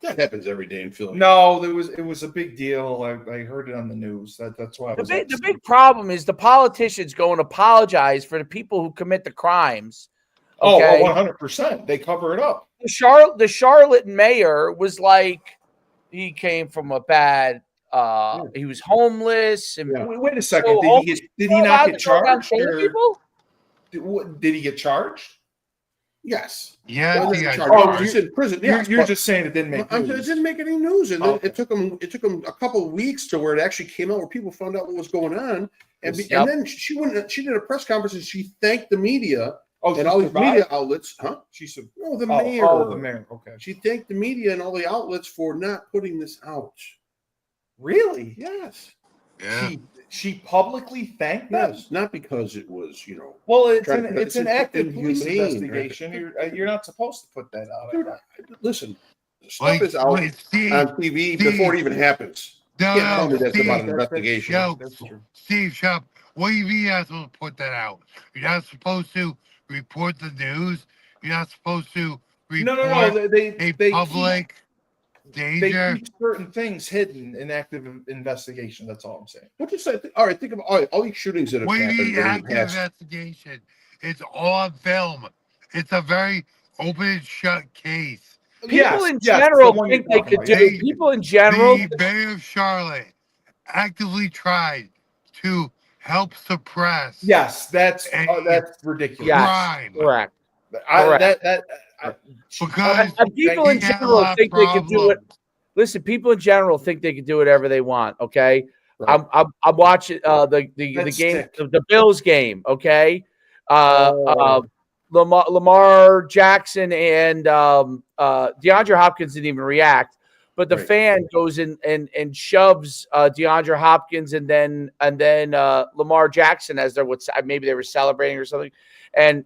That happens every day in Philly. no, it was a big deal. I heard it on the news. That's why I was The big problem is the politicians go and apologize for the people who commit the crimes. Okay? 100%. They cover it up. The Charlotte mayor was like, he came from a bad. He was homeless. And Wait a second. So Did homeless he people not allowed get to go around charged? killing Or people? did he get charged? Yes. Yeah, Well, he got he's charged. in prison. You're, Yes, you're but just saying it didn't make it news. didn't make any news, and Okay. it took him a couple of weeks to where it actually came out, where people found out what was going on, and Yep. and then she did a press conference and she thanked the media Oh, and all these media outlets. Huh? She said, No, the mayor. Oh, the mayor. Okay. She thanked the media and all the outlets for not putting this out. Really? Yes. Yeah. She publicly thanked them? Yes. Not because it was, Well, it's trying an to- it's an active police inhumane, right? investigation. You're not supposed to put that out. Dude, listen, stuff Like, is out Steve, on TV before it even happens. No, You can't tell me that's Steve, about an investigation. Yo, That's true. Steve Shop, what do you mean you're not supposed to put that out? You're not supposed to report the news. You're not supposed to report No. They public they danger. keep certain things hidden in active investigation. That's all I'm saying. What you say? All right, think of all these shootings that have What do you happened mean during the active past. investigation? It's all on film. It's a very open and shut case. People in general think they could do. Hey, People in general. The mayor of Charlotte actively tried to help suppress Yes, that's ridiculous. Yes, crime. correct. Because People in he had a general lot of think they can do it. problems. Listen, people in general think they can do whatever they want. Okay, Right. I'm watching the That's game, sick. the Bills game. Okay, Lamar Jackson and DeAndre Hopkins didn't even react, but the Right. fan goes in and shoves DeAndre Hopkins and then Lamar Jackson as maybe they were celebrating or something, and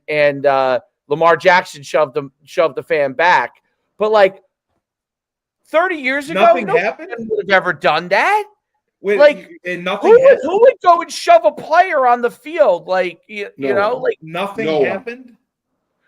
Lamar Jackson shoved the fan back, but like 30 years ago, Nothing no happened? fan would have ever done that. Wait, Like, and nothing Who happened? would go and shove a player on the field? Like you No know, one. like Nothing No one. happened?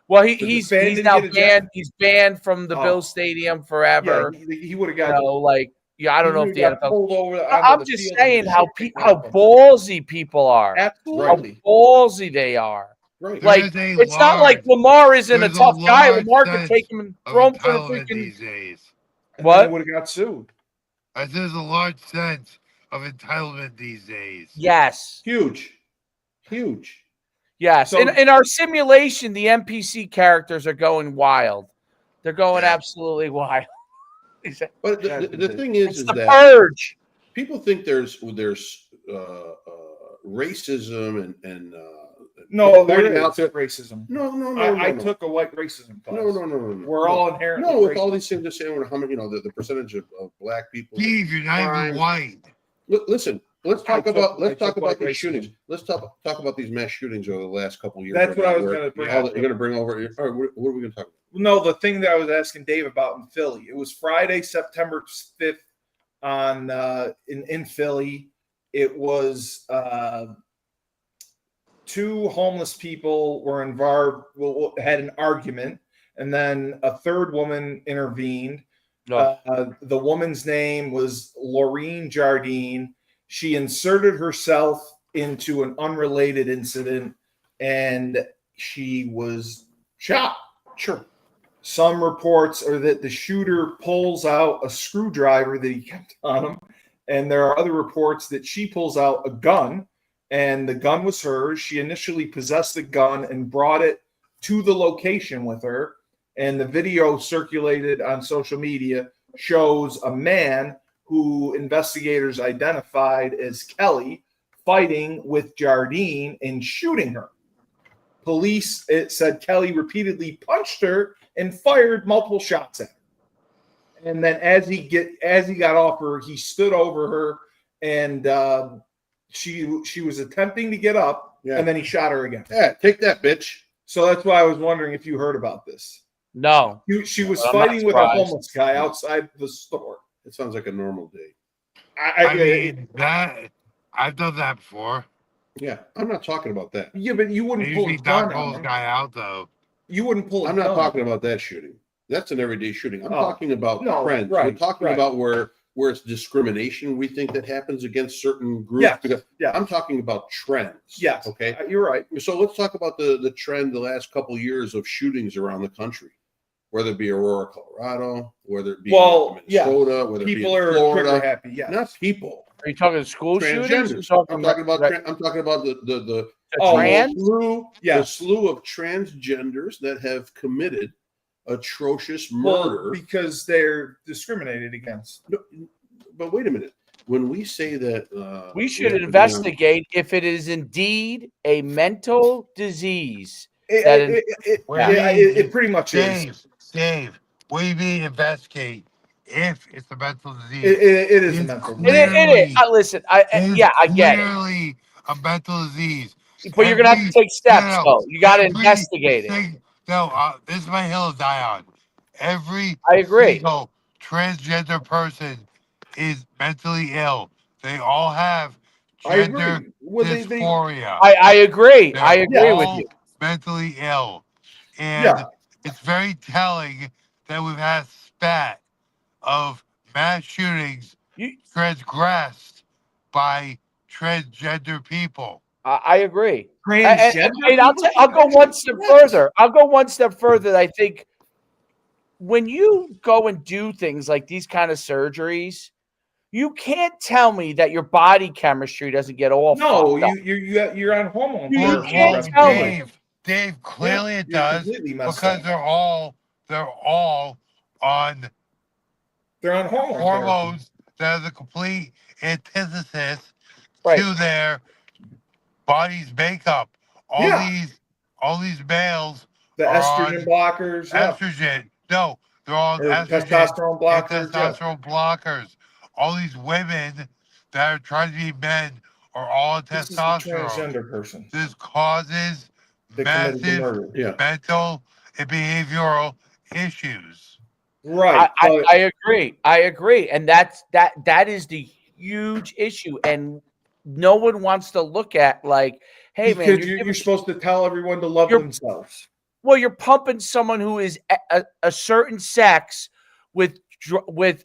well, the he's fan he's didn't now get banned. ejected? He's banned from the Oh. Bills Stadium forever. Yeah, he would have You got. know, like I don't know if the got NFL. pulled over. I'm onto the just field saying and how shit how happened. ballsy people are. Absolutely. How ballsy they are. Right. Like There's a it's not like large- Lamar isn't a there's a tough guy. large Lamar could sense take him and of throw him for a entitlement freaking these days. And what? then would have got sued. There's a large sense of entitlement these days. Yes. Huge. Yes. So- in our simulation, the NPC characters are going wild. They're going Yeah. absolutely wild. But the thing is It's the that purge. people think there's racism and No, there pointing is out that- racism. no. I took a white racism class. No. We're all inherently no with all racist. these things. Just saying how many, the percentage of black people. Steve, you're not Crime. even white. Listen, let's I talk took- about I took white these racism. shootings. Let's talk about these mass shootings over the last couple of years. That's what I was Where- gonna bring how up. You're going to bring over. All right, what are we going to talk about? No, the thing that I was asking Dave about in Philly. It was Friday, September 5th on in Philly. It was two homeless people were involved, had an argument, and then a third woman intervened. No. The woman's name was Laureen Jardine. She inserted herself into an unrelated incident, and she was shot. Sure. Some reports are that the shooter pulls out a screwdriver that he kept on him, and there are other reports that she pulls out a gun, and the gun was hers. She initially possessed the gun and brought it to the location with her, and the video circulated on social media shows a man who investigators identified as Kelly fighting with Jardine and shooting her. Police, it said Kelly repeatedly punched her and fired multiple shots at her. And then as he got off her, he stood over her, and she was attempting to get up, Yeah. and then he shot her again. Yeah, take that, bitch. So that's why I was wondering if you heard about this. No. She was I'm not fighting with a surprised. homeless guy outside the store. It sounds like a normal day. I mean, that I've done that before. Yeah, I'm not talking about that. Yeah, but you I wouldn't pull usually a gun not pull on the him. guy out though. You wouldn't pull a I'm gun. not talking about that shooting. That's an everyday shooting. I'm Oh, talking about no, trends. right, We're talking right. about where it's discrimination we think that happens against certain groups. Yeah, Because yeah. I'm talking about trends. Yes. Okay. You're right. So let's talk about the trend the last couple of years of shootings around the country, whether it be Aurora, Colorado, whether it be Well, yeah. Minnesota, whether People it be in are Florida. trigger happy. Yes. Not people. Are you talking school shooters? Transgenders. I'm talking about the trans? the slew of transgenders that have committed atrocious murder because they're discriminated against. No, but wait a minute. When we say that we should investigate if it is indeed a mental disease. It pretty much is. Dave, we mean investigate if it's a mental disease. It is a mental disease. It is. Listen, I get it. Clearly a mental disease. But you're gonna have to take steps, though. You got to investigate it. This is my hill to die on. Every I agree. single transgender person is mentally ill. They all have gender dysphoria. I agree. I agree with you. Mentally ill, and it's very telling that we've had a spat of mass shootings transgressed by transgender people. I agree. And I'll go one step further. I think when you go and do things like these kind of surgeries, you can't tell me that your body chemistry doesn't get all fucked up. You're on hormones. You can't tell me. Dave, clearly it does because they're all on hormones that are the complete antithesis to their body's makeup. All these males, the estrogen blockers, estrogen. No, they're all testosterone blockers. Testosterone blockers. All these women that are trying to be men are all testosterone. This is a transgender person. This causes massive mental and behavioral issues. Right. I agree. And that is the huge issue. And no one wants to look at like, hey, man, you're supposed to tell everyone to love themselves. Well, you're pumping someone who is a certain sex with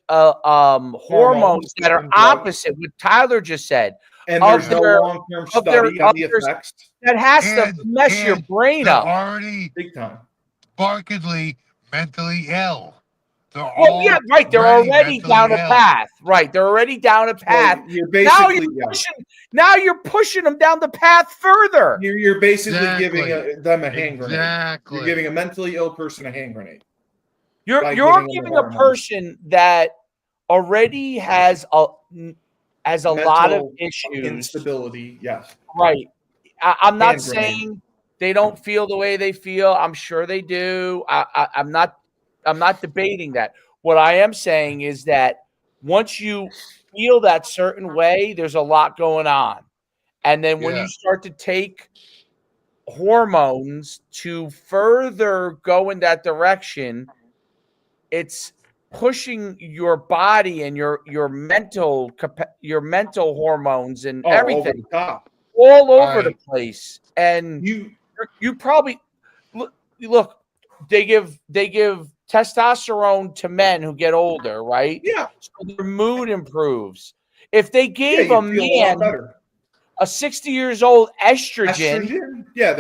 hormones that are opposite what Tyler just said. And there's no long-term study on the effects. That has to mess your brain up. Already big time. Markedly mentally ill. They're already down a path. Right. They're already down a path. Well, you're basically, now you're pushing them down the path further. You're basically giving them a hand grenade. You're giving a mentally ill person a hand grenade. You're giving a person that already has a lot of issues. Instability, yes. Right. I'm not saying they don't feel the way they feel. I'm sure they do. I'm not debating that. What I am saying is that once you feel that certain way, there's a lot going on. And then when you start to take hormones to further go in that direction, it's pushing your body and your mental hormones and everything all over the place. And you probably look, they give testosterone to men who get older, right? Yeah. So their mood improves. If they gave a man a 60 years old estrogen,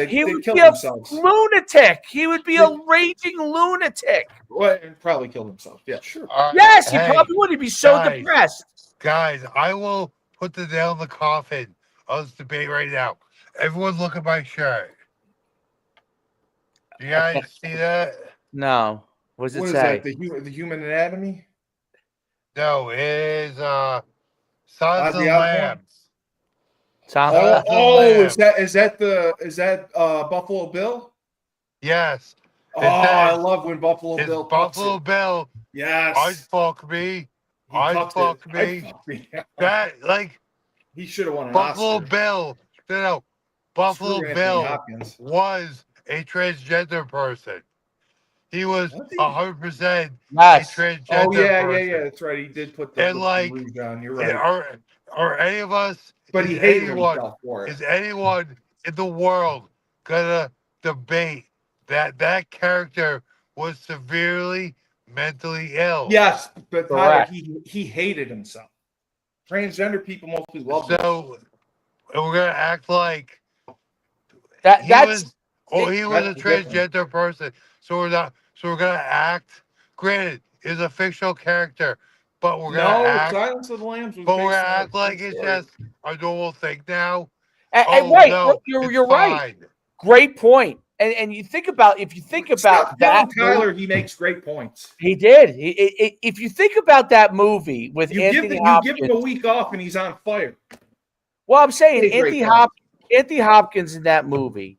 he would kill be themselves. A lunatic. He would be a raging lunatic. Well, and probably kill himself. Yeah, sure. Yes, he probably would. He'd be so depressed. Guys, I will put the nail in the coffin of this debate right now. Everyone look at my shirt. You guys see that? No. What does it say? Is that, the human anatomy? No, it is Sons of Lambs. Is that Buffalo Bill? Yes. I love when Buffalo Bill. Buffalo Bill. Yes. I'd fuck me. That he should have won an Buffalo Oscar. Bill. No. Buffalo Bill was a transgender person. He was 100% a transgender person. That's right. He did put the rouge on. You're right. Are any of us? But he hated himself for it. Is anyone in the world gonna debate that character was severely mentally ill? Yes, but Tyler, he hated himself. Transgender people mostly love him. So we're gonna act like he was a transgender person. So we're gonna act. Granted, is a fictional character, but we're gonna act. Silence of the Lambs was But we're based gonna on act like it's just a normal thing now. And Oh right, no, you're right. fine. Great point. And you think about if you think about Stop that telling Tyler he makes great points. he did. If you think about that movie with You Anthony give Hopkins, him a week off and he's on fire. well, I'm saying Hey, great point. Anthony Hopkins in that movie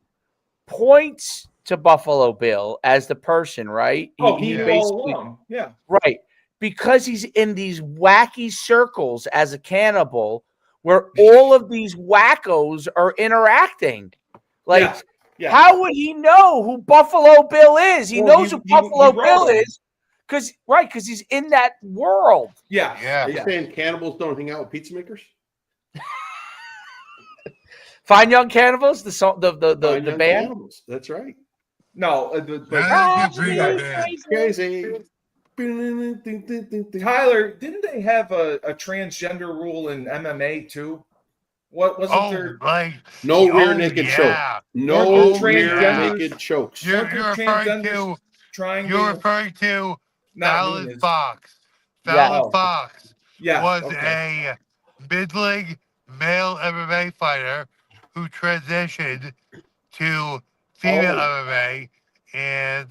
points to Buffalo Bill as the person, right? He knew all along. Yeah. Right. Because he's in these wacky circles as a cannibal where all of these wackos are interacting. Like, how would he know who Buffalo Bill is? He knows who Buffalo Bill is because he's in that world. Yeah. Are you saying cannibals don't hang out with pizza makers? Fine Young Cannibals, the band. Cannibals. That's right. No, Crazy. Tyler, didn't they have a transgender rule in MMA too? What wasn't there? Like no rear naked choke. No rear naked chokes. You're referring to Fallon Fox. Fallon Fox was a mid-league male MMA fighter who transitioned to female MMA and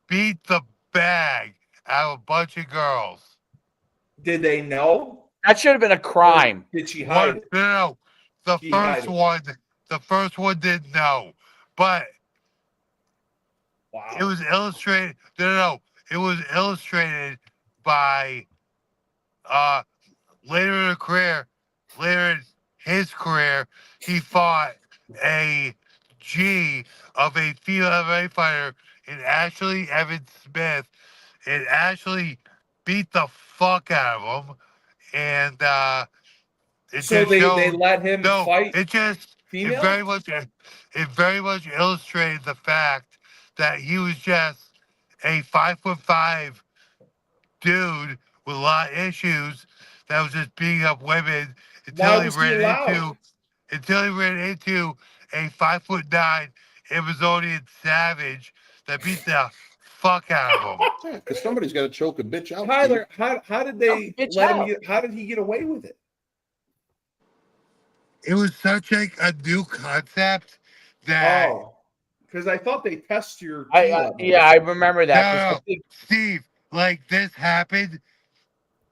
beat the bag out of a bunch of girls. Did they know? That should have been a crime. Or did she hide it? No. The first one didn't know. But it was illustrated. No. It was illustrated by later in his career, he fought a G of a female MMA fighter in Ashley Evans Smith, and Ashley beat the fuck out of him. And they let him fight. It very much illustrated the fact that he was just a 5'5" dude with a lot of issues that was just beating up women until he ran into a 5'9" Amazonian savage that beat the fuck out of him. Yeah, because somebody's got to choke a bitch out. Tyler, how did they let him how did he get away with it? It was such a new concept that because I thought they test your I remember that. No, Steve, like this happened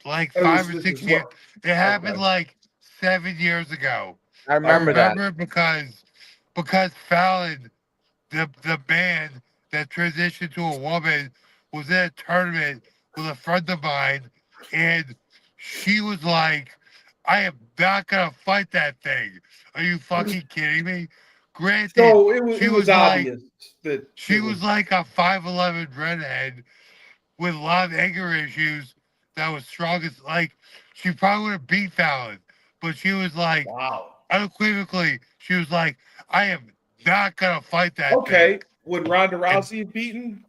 like 5 or 6 years. It happened like 7 years ago. I remember that because Fallon, the man that transitioned to a woman, was in a tournament with a friend of mine, and she was like, I am not gonna fight that thing. Are you fucking kidding me? Granted, so it was obvious that she was like a 5'11" redhead with a lot of anger issues that was strongest. Like, she probably would have beat Fallon, but she was like, unequivocally, she was like, I am not gonna fight that thing. Would Ronda Rousey have beaten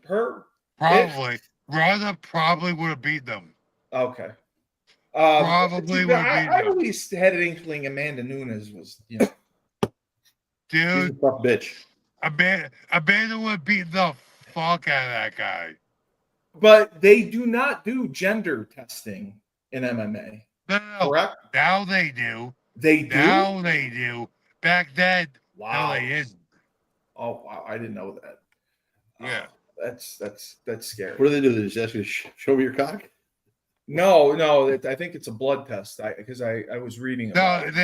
her? Probably. Ronda probably would have beaten them. Okay. Probably would have beaten them. I always had an inkling Amanda Nunes was, Dude. She's a tough bitch. Amanda would have beaten the fuck out of that guy. But they do not do gender testing in MMA. No. Correct? Now they do. They do? Now they do. Back then, no, they didn't. Oh, wow. I didn't know that. Yeah. That's scary. What do they do? They just ask you to show me your cock? No. I think it's a blood test. Because I was reading about it.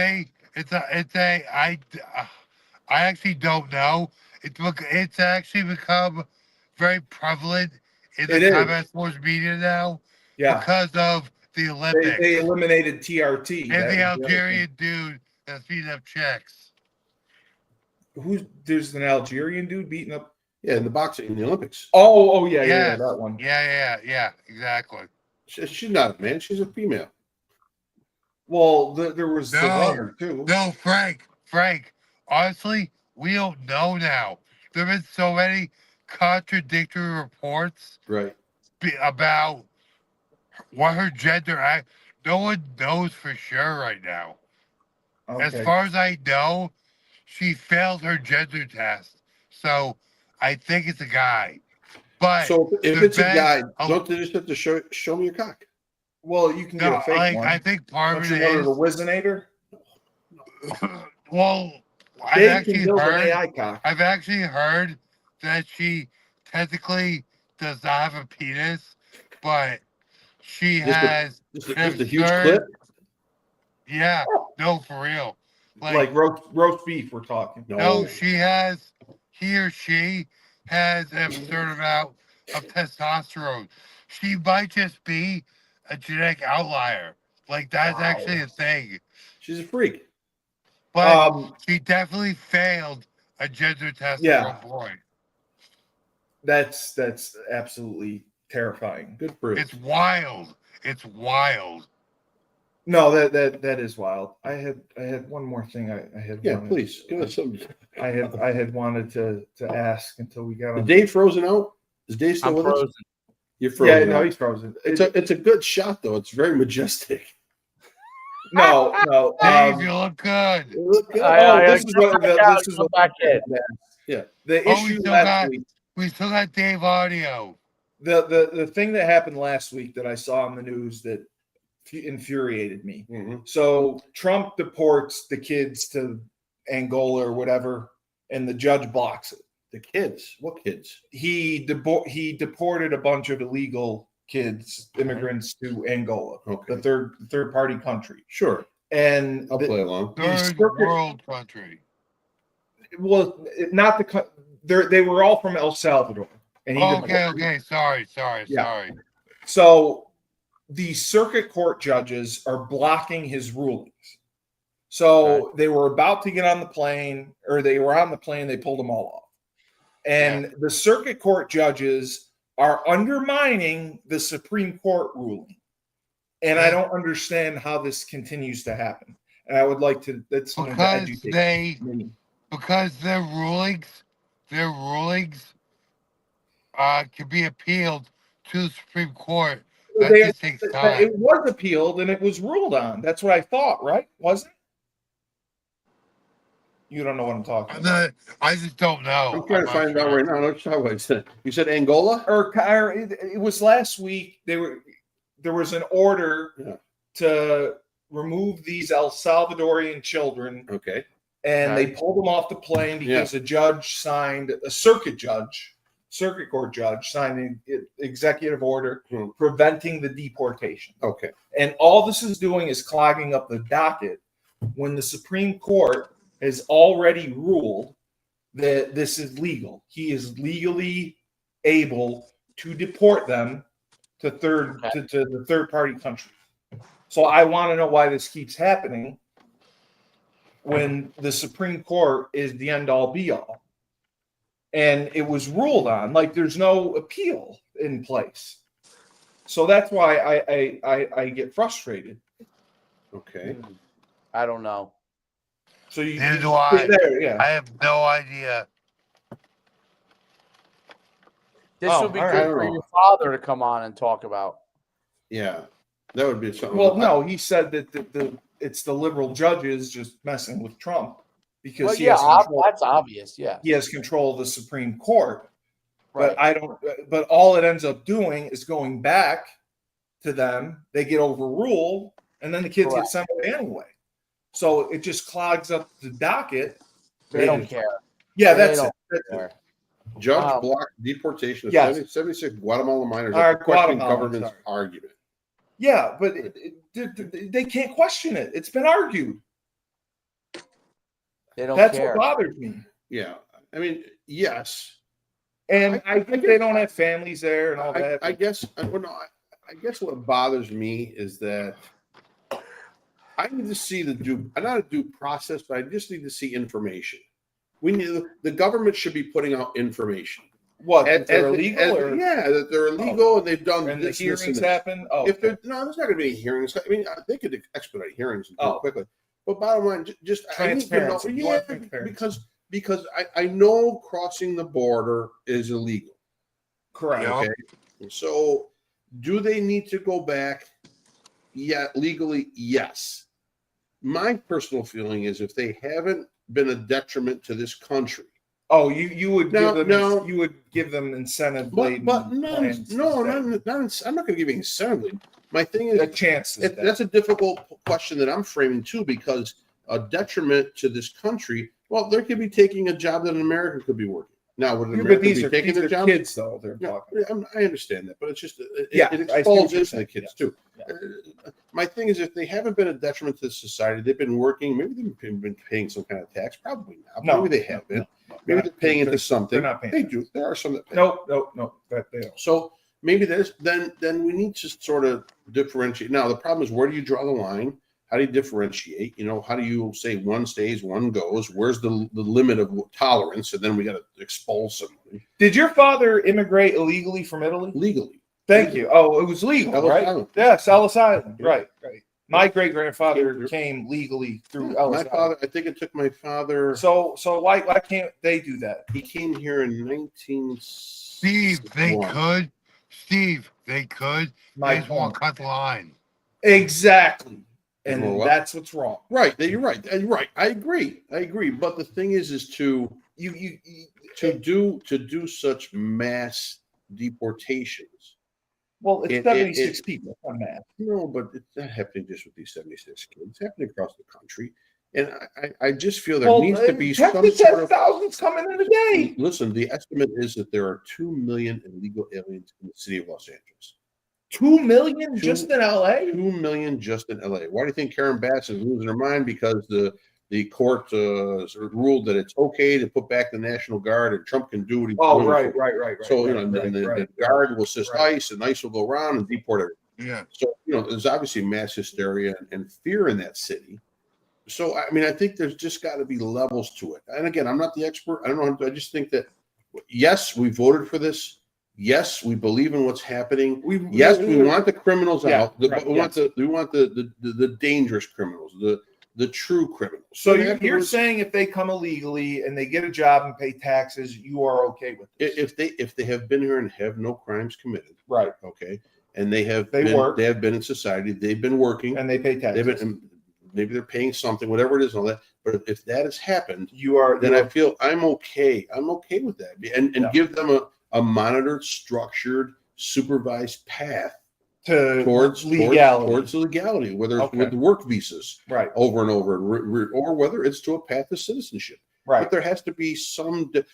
I actually don't know. It's actually become very prevalent in the combat sports media now. Yeah. Because of the Olympics. They eliminated TRT. And the Algerian dude that's beating up chicks. There's an Algerian dude beating up? Yeah, in the boxing in the Olympics. Yeah, that one. Yeah, exactly. She's not a man. She's a female. Well, there was the runner too. No, Frank. Honestly, we don't know now. There have been so many contradictory reports about what her gender. No one knows for sure right now. Okay. As far as I know, she failed her gender test, so I think it's a guy. But so if it's a guy, don't they just have to show me your cock? Well, you can get a fake one. I think part Don't of you it order is. the Wizinator? Well, Dave can build an AI cock. I've actually heard that she technically does not have a penis, but she has just a huge clip. Yeah, no, for real. Like roast beef, we're talking. No, he or she has an absurd amount of testosterone. She might just be a genetic outlier. Like, that's actually a thing. She's a freak. But she definitely failed a gender test at one point. That's absolutely terrifying. Good for It's wild. It's wild. No, that is wild. I had one more thing I had. Yeah, please give us some. I had wanted to ask until we got. Is Dave frozen out? Is Dave still with us? You're frozen. Yeah, no, he's frozen. It's a good shot though. It's very majestic. No. Dave, you look good. You look good. This is what back in. Yeah, the issue last week. We still got Dave audio. The thing that happened last week that I saw on the news that infuriated me. Mm-hmm. So Trump deports the kids to Angola or whatever, and the judge blocks it. The kids? What kids? He deported a bunch of illegal kids, immigrants to Angola, okay. the third party country. Sure. And I'll play along. Third world country. Well, not they were all from El Salvador. And Okay. Sorry. So the circuit court judges are blocking his rulings. So they were about to get on the plane, or they were on the plane, they pulled them all off. And the circuit court judges are undermining the Supreme Court ruling. And I don't understand how this continues to happen. And I would like to educate me. Because their rulings can be appealed to the Supreme Court. That takes time. It was appealed and it was ruled on. That's what I thought, right? Wasn't it? You don't know what I'm talking about. I just don't know. I'm trying to find out right now. Let's talk about it. You said Angola? Or it was last week. There was an order to remove these El Salvadorian children. Okay. And they pulled them off the plane because a circuit court judge signed an executive order preventing the deportation. Okay. And all this is doing is clogging up the docket when the Supreme Court has already ruled that this is legal. He is legally able to deport them to the third party country. So I want to know why this keeps happening when the Supreme Court is the end all be all. And it was ruled on, like there's no appeal in place. So that's why I get frustrated. Okay. I don't know. So neither do I. I have no idea. This would be good for your father to come on and talk about. Yeah, that would be something. Well, no, he said that it's the liberal judges just messing with Trump because that's obvious. Yeah, he has control of the Supreme Court. Right. But all it ends up doing is going back to them. They get overruled, and then the kids get sent away anyway. So it just clogs up the docket. They don't care. Yeah, that's it. Judge blocked deportation of 76 Guatemalan minors after questioning government's argument. Yeah, but they can't question it. It's been argued. They don't That's care. What bothers me. Yeah, I mean, yes. And I think they don't have families there and all that. I guess what bothers me is that I need to see not a due process, but I just need to see information. The government should be putting out information. What? That they're illegal? That they're illegal and they've done and this, the hearings this. happen. Oh, if there's not going to be any hearings. I mean, they could expedite hearings quickly. But bottom line, just transparency. Because I know crossing the border is illegal. Correct. Okay. So, do they need to go back? Yeah, legally, yes. My personal feeling is if they haven't been a detriment to this country, Oh, you would No, give them no. you would give them incentive But no, plans. no, instead. I'm not going to give you incentive. My thing is, A chance. that's a difficult question that I'm framing too, because a detriment to this country. Well, they could be taking a job that an American could be working. Now, would an But American these be are taking their job? kids, though. They're No, talking. I understand that, but it's just it I see exposes what you're into saying. the kids Yes. too. Yeah. My thing is, if they haven't been a detriment to society, they've been working. Maybe they've been paying some kind of tax. Probably not. No, Maybe they haven't. no. Maybe they're paying into They're something. not paying. They do. There are some that pay. No. That they don't. So maybe there's then we need to sort of differentiate. Now the problem is, where do you draw the line? How do you differentiate? How do you say one stays, one goes? Where's the limit of tolerance? And then we got to expel somebody. Did your father immigrate illegally from Italy? Legally. Thank you. Oh, it was legal, Ellis right? Island. Yes, Ellis Island. Yeah. Right. My great grandfather came legally through Ellis My Island. father, I think it took my father. So why can't they do that? He came here in 19. Steve, they could. Steve, they could. My They just won't point. cut the line. Exactly. And Well, that's what's wrong. Right. You're right. You're right. I agree. But the thing is to do such mass deportations. Well, it's 76 people on that. No, but it's not happening just with these 76 kids. It's happening across the country. And I just feel there needs to be some sort of thousands coming in a day. Listen, the estimate is that there are 2 million illegal aliens in the city of Los Angeles. 2 million just in LA? 2 million just in LA. Why do you think Karen Bass is losing her mind? Because the court sort of ruled that it's okay to put back the National Guard and Trump can do what he's doing. Right. So, the Guard will assist ICE and ICE will go around and deport everyone. Yeah. So, there's obviously mass hysteria and fear in that city. So, I think there's just got to be levels to it. And again, I'm not the expert. I don't know. I just think that, yes, we voted for this. Yes, we believe in what's happening. We want the criminals out. But we want the dangerous criminals, the true criminals. So you're saying if they come illegally and they get a job and pay taxes, you are okay with this? If they have been here and have no crimes committed, right? Okay, and they have been in society, they've been working, and they pay taxes. Maybe they're paying something, whatever it is, all that. But if that has happened, I feel I'm okay. I'm okay with that, and give them a monitored, structured, supervised path towards legality, whether it's with work visas, right, over and over, or whether it's to a path to citizenship, right. But there has to be some. There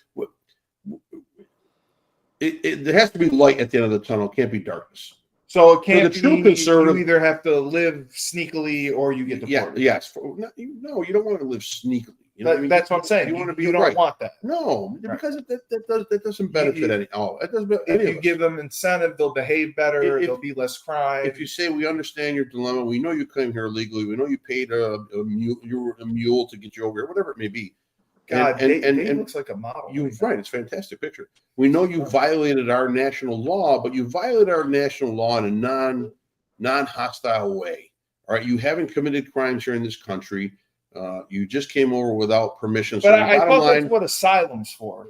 has to be light at the end of the tunnel. It can't be darkness. So it can't be. True conservative, you either have to live sneakily or you get deported. Yes. No, you don't want to live sneakily. That's what I'm saying. You want to be. You don't want that. No, because that doesn't benefit any. It doesn't. If you give them incentive, they'll behave better. There'll be less crime. If you say we understand your dilemma, we know you came here illegally. We know you paid a mule to get you over here, whatever it may be. God, and looks like a model. Right, it's a fantastic picture. We know you violated our national law, but you violated our national law in a non-hostile way. All right, you haven't committed crimes here in this country. You just came over without permission. But I thought that's what asylum's for.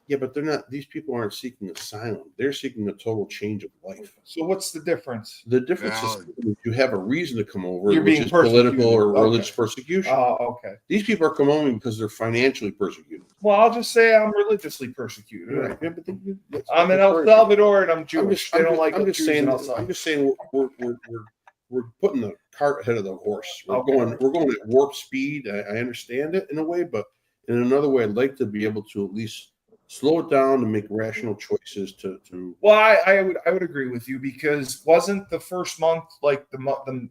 Yeah, but they're not. These people aren't seeking asylum. They're seeking a total change of life. So what's the difference? The difference is you have a reason to come over, which is political or religious persecution. Oh, okay. These people are coming over because they're financially persecuted. Well, I'll just say I'm religiously persecuted. Right. Yeah, but I'm in El Salvador and I'm Jewish. I'm just saying we're putting the cart ahead of the horse. We're going at warp speed. I understand it in a way, but in another way, I'd like to be able to at least slow it down and make rational choices to. Well, I would agree with you, because wasn't the first month like the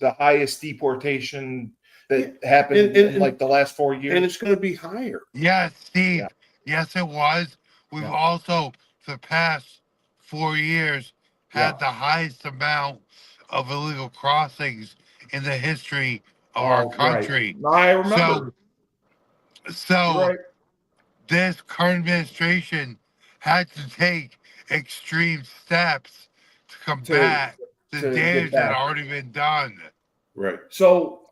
highest deportation that happened in like the last 4 years? And it's going to be higher. Yes, Steve. Yeah. Yes, it was. We've also, the past 4 years, had the highest amount of illegal crossings in the history of our country. Right. I remember. So this current administration had to take extreme steps to combat the damage that had already been done. Right. So,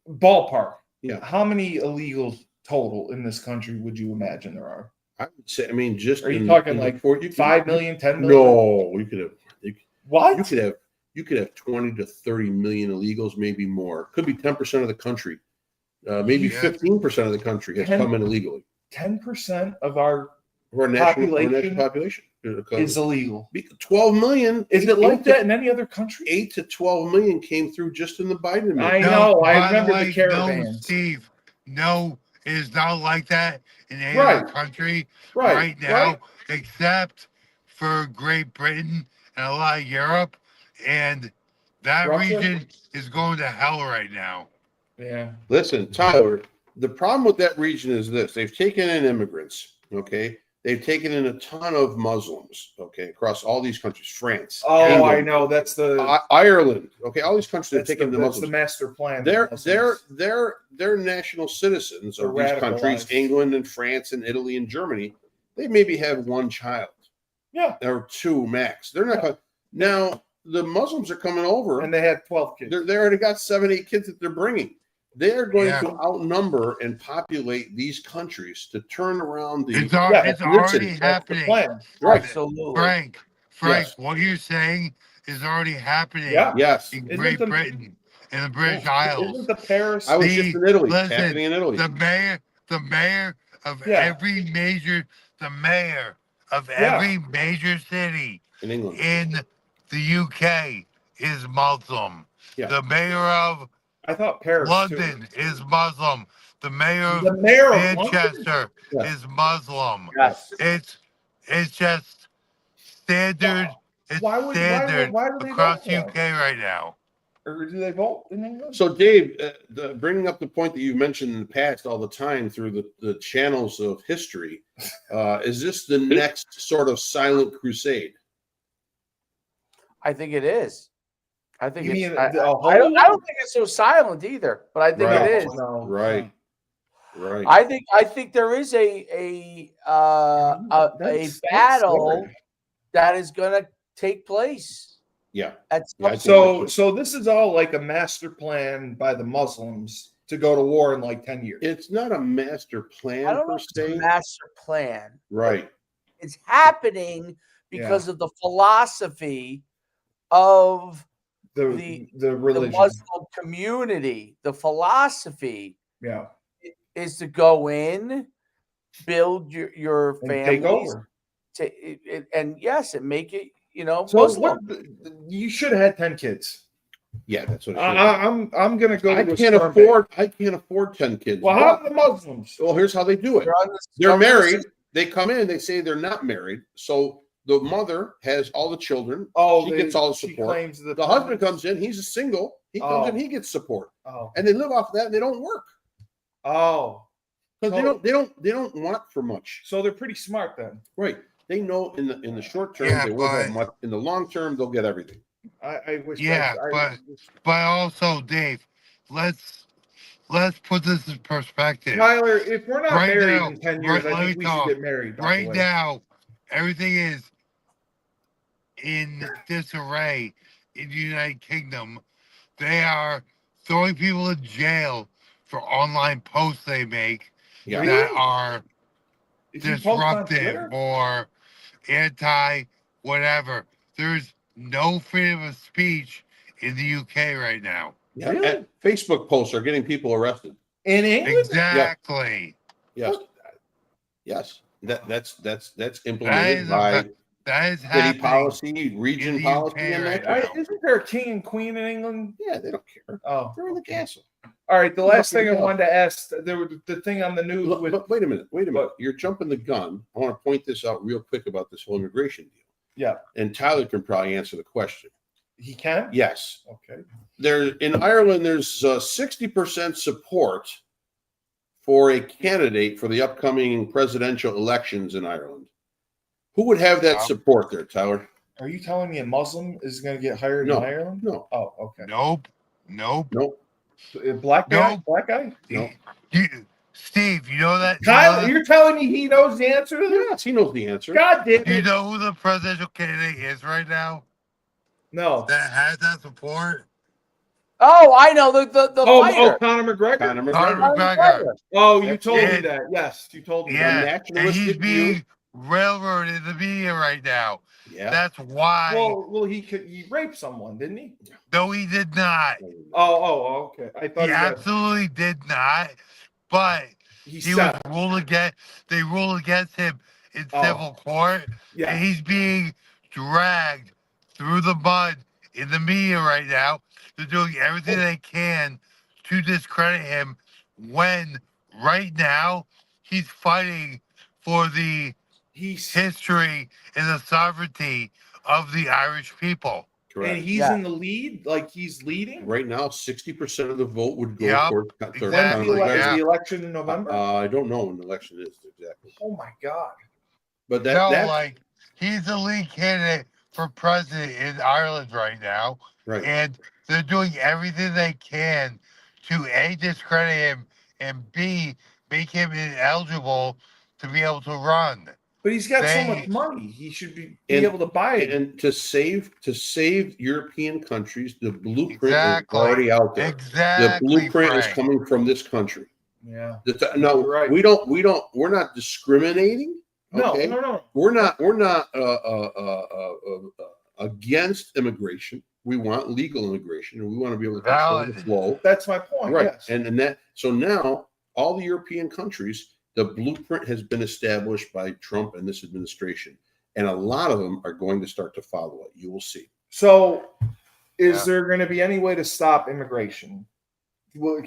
ballpark. Yeah. How many illegals total in this country would you imagine there are? I would say. I mean, just are you talking like 5 million, 10 million? No, you could have. What? You could have 20 to 30 million illegals, maybe more. Could be 10% of the country. Maybe Yeah. 15% of the country has come in illegally. 10% of our Or national population is illegal. 12 million. Is it like that in any other country? 8 to 12 million came through just in the Biden administration. I know. I by remember way, the caravans. No, Steve. No, it is not like that in any Right. other country Right now, except for Great Britain and a lot of Europe, and that Russia? region is going to hell right now. Yeah. Listen, Tyler, the problem with that region is this: they've taken in immigrants. Okay. They've taken in a ton of Muslims, okay, across all these countries. France. Oh, England, I know. That's the Ireland. Okay, all these countries have that's taken the, the that's Muslims. the master plan. They're national citizens of They're these countries, radicalized. England and France and Italy and Germany. They maybe have one child. Yeah. Or two max. They're not now the Muslims are coming over And they have 12 kids. They already got 7, 8 kids that they're bringing. They're going to outnumber and populate these countries to turn around the. It's already happening. Right. Absolutely. Frank, Yes. what you're saying is already happening. Yeah. Yes. In Great Britain, in the British Isles. Isn't the Paris? I was just in Italy. Listen, Happening in Italy. The mayor of every major city in England, in the UK is Muslim. Yeah. The mayor of Paris London is Muslim. The mayor of Manchester is Muslim. Yes. It's just standard. It's standard across UK right now. Or do they vote in England? So, Dave, bringing up the point that you've mentioned in the past all the time through the channels of history, is this the next sort of silent crusade? I think it is. I think You it's. mean I don't think it's so silent either, but I think it is. No. Right. Right. I think there is a battle that is going to take place. Yeah. So this is all like a master plan by the Muslims to go to war in like 10 years. It's not a master plan I don't know if it's a master plan. Right. It's happening because of the philosophy of the religion, the Muslim community. The philosophy is to go in, build your families, and make it, so Muslim. You should have had 10 kids. Yeah, that's what I'm gonna go. I can't afford 10 kids. Well, how are the Muslims? Well, here's how they do it. They're married. They come in. They say they're not married. So the mother has all the children. Oh, she gets all the support. The husband comes in. He's a single. He comes in. He gets support. Oh, and they live off of that. And they don't work. Oh, because they don't want for much. So they're pretty smart then, right? They know in the short term they won't have much. In the long term, they'll get everything. I wish. Yeah, but also, Dave, let's put this in perspective. Tyler, if we're not married in 10 years, I think we should get married. Right now, everything is in disarray in the United Kingdom. They are throwing people in jail for online posts they make that are disruptive or anti whatever. There's no freedom of speech in the UK right now. Yeah, really? Facebook posts are getting people arrested in England. Exactly. Yes. Yes. That's implemented by city policy, region policy, and isn't there a king and queen in England? Yeah, they don't care. Oh, they're in the castle. All right. The last thing I wanted to ask, there was the thing on the news. But wait a minute. You're jumping the gun. I want to point this out real quick about this whole immigration deal. Yeah. And Tyler can probably answer the question. He can? Yes. Okay. In Ireland, there's 60% support for a candidate for the upcoming presidential elections in Ireland. Who would have that support there, Tyler? Are you telling me a Muslim is going to get hired in Ireland? No. Oh, okay. Nope. Black guy? Black guy? No. Steve, you know that? Tyler, you're telling me he knows the answer to this? Yes, he knows the answer. God damn it. Do you know who the presidential candidate is right now? No. That has that support? Oh, I know the fighter. Oh, Conor McGregor. Conor McGregor. Oh, you told me that. Yes, you told me. Yeah, and he's being railroad in the media right now. Yeah. That's why. Well, he raped someone, didn't he? No, he did not. Okay. I thought He absolutely did not. But he was ruled against. They ruled against him in civil court. Yeah. And he's being dragged through the mud in the media right now. They're doing everything they can to discredit him when right now he's fighting for the history and the sovereignty of the Irish people. Correct. And he's in the lead, like he's leading right now. 60% of the vote would go toward When's the election in November? I don't know when the election is exactly. Oh my God! But like he's the lead candidate for president in Ireland right now, right? And they're doing everything they can to A, discredit him, and B, make him ineligible to be able to run. But he's got so much money; he should be able to buy it. And to save European countries, the blueprint is already out there. Exactly. The blueprint is coming from this country. Yeah. No, we're not discriminating. Okay? No. We're not against immigration. We want legal immigration, and we want to be able to control the flow. That's my point. Right. Yes. And so now all the European countries, the blueprint has been established by Trump and this administration, and a lot of them are going to start to follow it. You will see. So, is there going to be any way to stop immigration?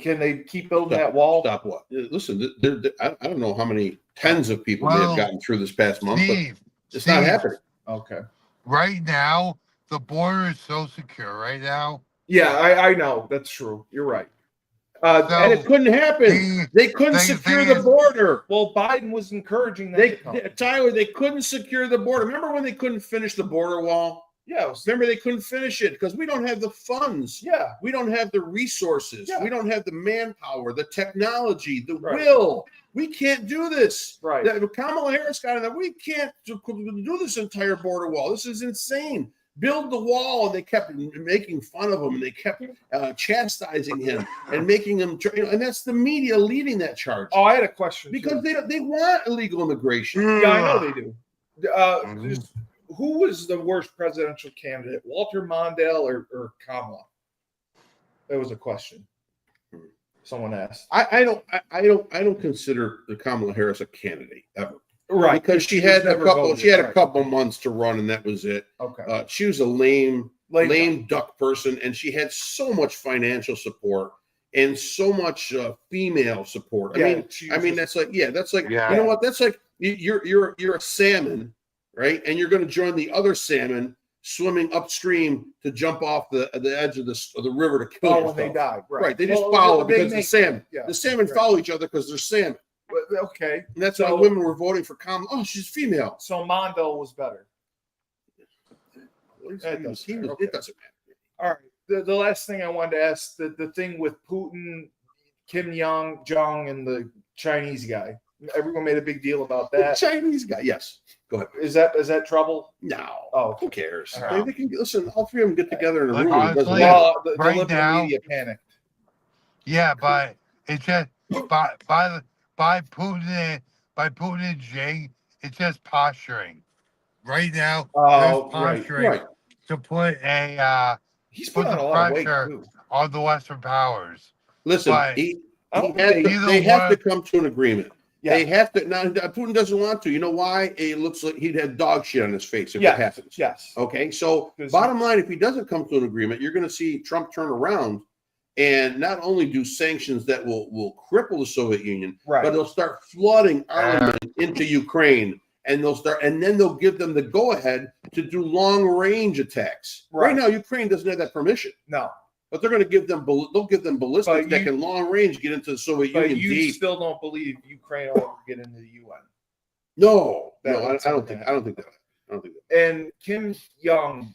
Can they keep building that wall? Stop what? Listen, I don't know how many tens of people may have gotten through this past month, but it's not happening. Okay. Right now, the border is so secure. Right now. Yeah, I know. That's true. You're right. And it couldn't happen. They couldn't secure the border. Well, Biden was encouraging that. Tyler, they couldn't secure the border. Remember when they couldn't finish the border wall? Yeah. Remember they couldn't finish it because we don't have the funds. Yeah. We don't have the resources. Yeah. We don't have the manpower, the technology, the will. We can't do this. Right. Kamala Harris got in there. We can't do this entire border wall. This is insane. Build the wall, and they kept making fun of him, and they kept chastising him and making him, and that's the media leading that charge. Oh, I had a question because they want illegal immigration. Yeah, I know they do. Who was the worst presidential candidate, Walter Mondale or Kamala? That was a question someone asked. I don't consider the Kamala Harris a candidate ever. Right, because she had a couple months to run, and that was it. Okay, she was a lame duck person, and she had so much financial support and so much female support. I mean, that's like you know what? That's like you're a salmon, right? And you're going to join the other salmon swimming upstream to jump off the edge of the river to kill yourself. When they died, right? They just follow because the salmon follow each other because they're salmon. Okay, and that's why women were voting for Kamala. Oh, she's female. So Mondale was better. It doesn't matter. All right. The last thing I wanted to ask, the thing with Putin, Kim Jong, and the Chinese guy. Everyone made a big deal about that. The Chinese guy, yes. Go ahead. Is that trouble? No. Oh, who cares? They can listen. All three of them get together in a room. Honestly, the right now, media panicked. Yeah, but it's just by Putin and Xi, it's just posturing. Right now, posturing to put he's put a lot of pressure on the Western powers. Listen, they have to come to an agreement. Yeah. They have to. Now, Putin doesn't want to. You know why? It looks like he'd have dog shit on his face if it happens. Yes. Okay. So, bottom line, if he doesn't come to an agreement, you're going to see Trump turn around and not only do sanctions that will cripple the Soviet Union, but they'll start flooding armament into Ukraine, and then they'll give them the go-ahead to do long-range attacks. Right now, Ukraine doesn't have that permission. No. But they're going to give them ballistics that can long range get into the Soviet Union. But you still don't believe Ukraine will ever get into the UN? No, I don't think that. And Kim Jong-un,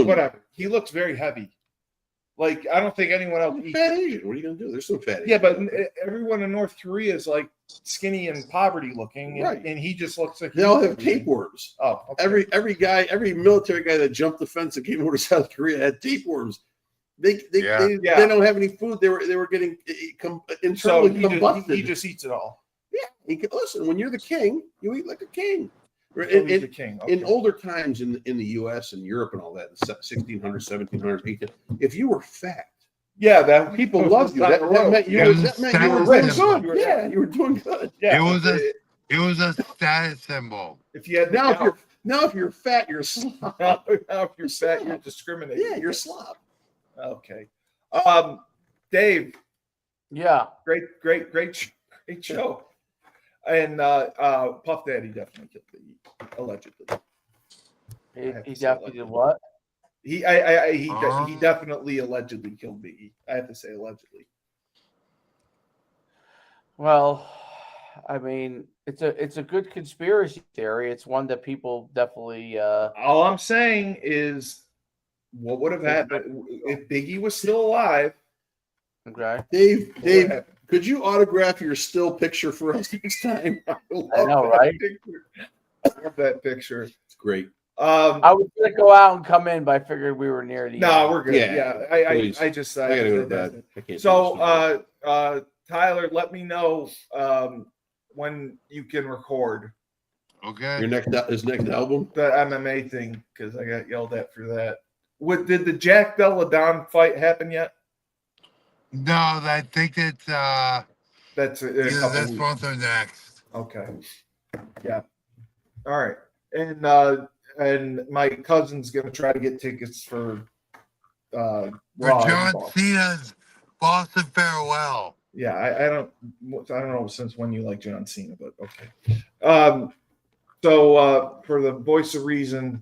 whatever, he looks very heavy. Like, I don't think anyone else eats. Fat Asian. What are you going to do? There's some fat Asian. Yeah, but everyone in North Korea is like skinny and poverty looking, and he just looks like they all have tapeworms. Oh, okay. Every military guy that jumped the fence and came over to South Korea had tapeworms. They don't have any food. They were getting internally combusted. He just eats it all. Yeah, Listen, when you're the king, you eat like a king. He's the king. Okay. In older times in the U.S. and Europe and all that, 1600s, 1700s, if you were fat, yeah, that people loved you. That meant you were doing good. Yeah, you were doing good. Yeah, it was a status symbol. If you had if you're fat, you're a slob. now if you're fat, you're discriminating. Yeah, you're a slob. Okay. Dave. Yeah. Great show. And Puff Daddy definitely killed the Heat, allegedly. He definitely did what? He definitely allegedly killed the Heat. I have to say allegedly. Well, I mean, it's a good conspiracy theory. It's one that people definitely. All I'm saying is, what would have happened if Biggie was still alive? Okay, Dave, could you autograph your still picture for us next time? I know, right? I love that picture. It's great. I was gonna go out and come in, but I figured we were near the end. No, we're good. Yeah, I gotta go to bed. So, Tyler, let me know when you can record. Okay. His next album, the MMA thing, because I got yelled at for that. Did the Jack Della Don fight happen yet? No, I think it's that's either this month or next. Okay. Yeah. All right. And my cousin's gonna try to get tickets for John Cena's Boston Farewell. Yeah, I don't know since when you like John Cena, but okay. So for the voice of reason,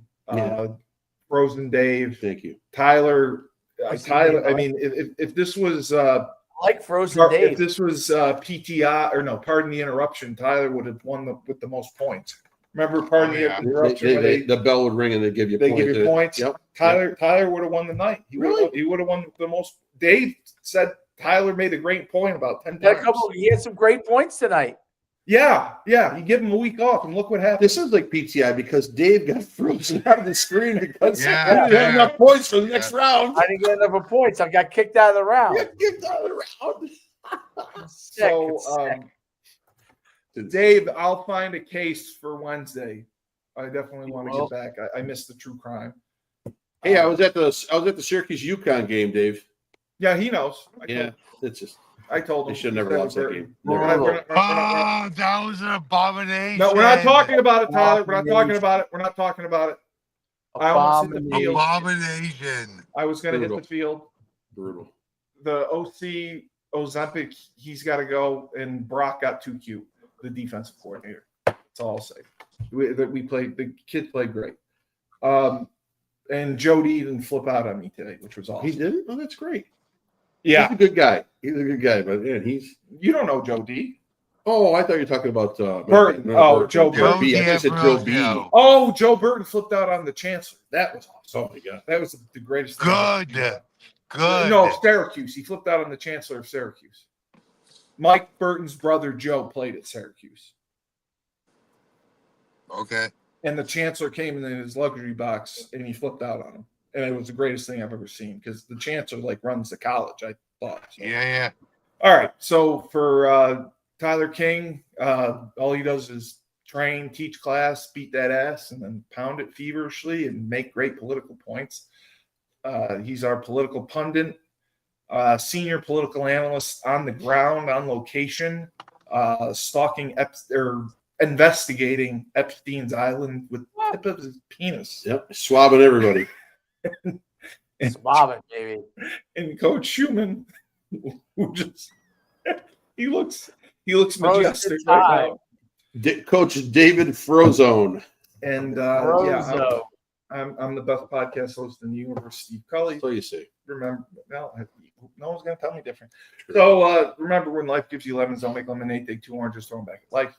Frozen Dave, thank you, Tyler. I mean, if this was like Frozen Dave, if this was PTI or no, pardon the interruption, Tyler would have won with the most points. Remember, pardon the interruption. The bell would ring and they give you points. Yep. Tyler would have won the night. He would have won the most. Dave said Tyler made a great point about 10 times. He had some great points tonight. Yeah. You give him a week off, and look what happened. This is like PTI because Dave got frozen out of the screen because he didn't have enough points for the next round. I didn't get enough points. I got kicked out of the round. Kicked out of the round. So, Dave, I'll find a case for Wednesday. I definitely want to get back. I missed the true crime. Hey, I was at the Syracuse UConn game, Dave. Yeah, he knows. I told him. They should have never lost that game. That was an abomination. No, we're not talking about it, Tyler. We're not talking about it. We're not talking about it. I almost hit the field. Abomination. I was going to hit the field. Brutal. The OC Ozempic, he's got to go, and Brock got too cute. The defensive coordinator. That's all I'll say. The kid played great. And Jody didn't flip out on me today, which was awesome. He didn't? Oh, that's great. Yeah. He's a good guy. But yeah, you don't know Joe D. Oh, I thought you were talking about Burton. Joe Burton. I said Joe B. Oh, Joe Burton flipped out on the chancellor. That was awesome. Oh my God. That was the greatest thing. Good. No, Syracuse. He flipped out on the chancellor of Syracuse. Mike Burton's brother Joe played at Syracuse. Okay. And the chancellor came in his luxury box and he flipped out on him. And it was the greatest thing I've ever seen because the chancellor runs the college, I thought. So. Yeah. All right. So for Tyler King, all he does is train, teach class, beat that ass, and then pound it feverishly and make great political points. He's our political pundit, senior political analyst on the ground, on location, investigating Epstein's Island with the tip of his penis. Yep, swabbing everybody. Swabbing, baby. And Coach Schumann, who just he looks majestic right now. Coach David Frozone. And I'm the best podcast host in the universe, Steve Cully. So you say. Remember, no one's gonna tell me different. So remember, when life gives you lemons, don't make lemonade. Take 2 oranges, throw them back at life.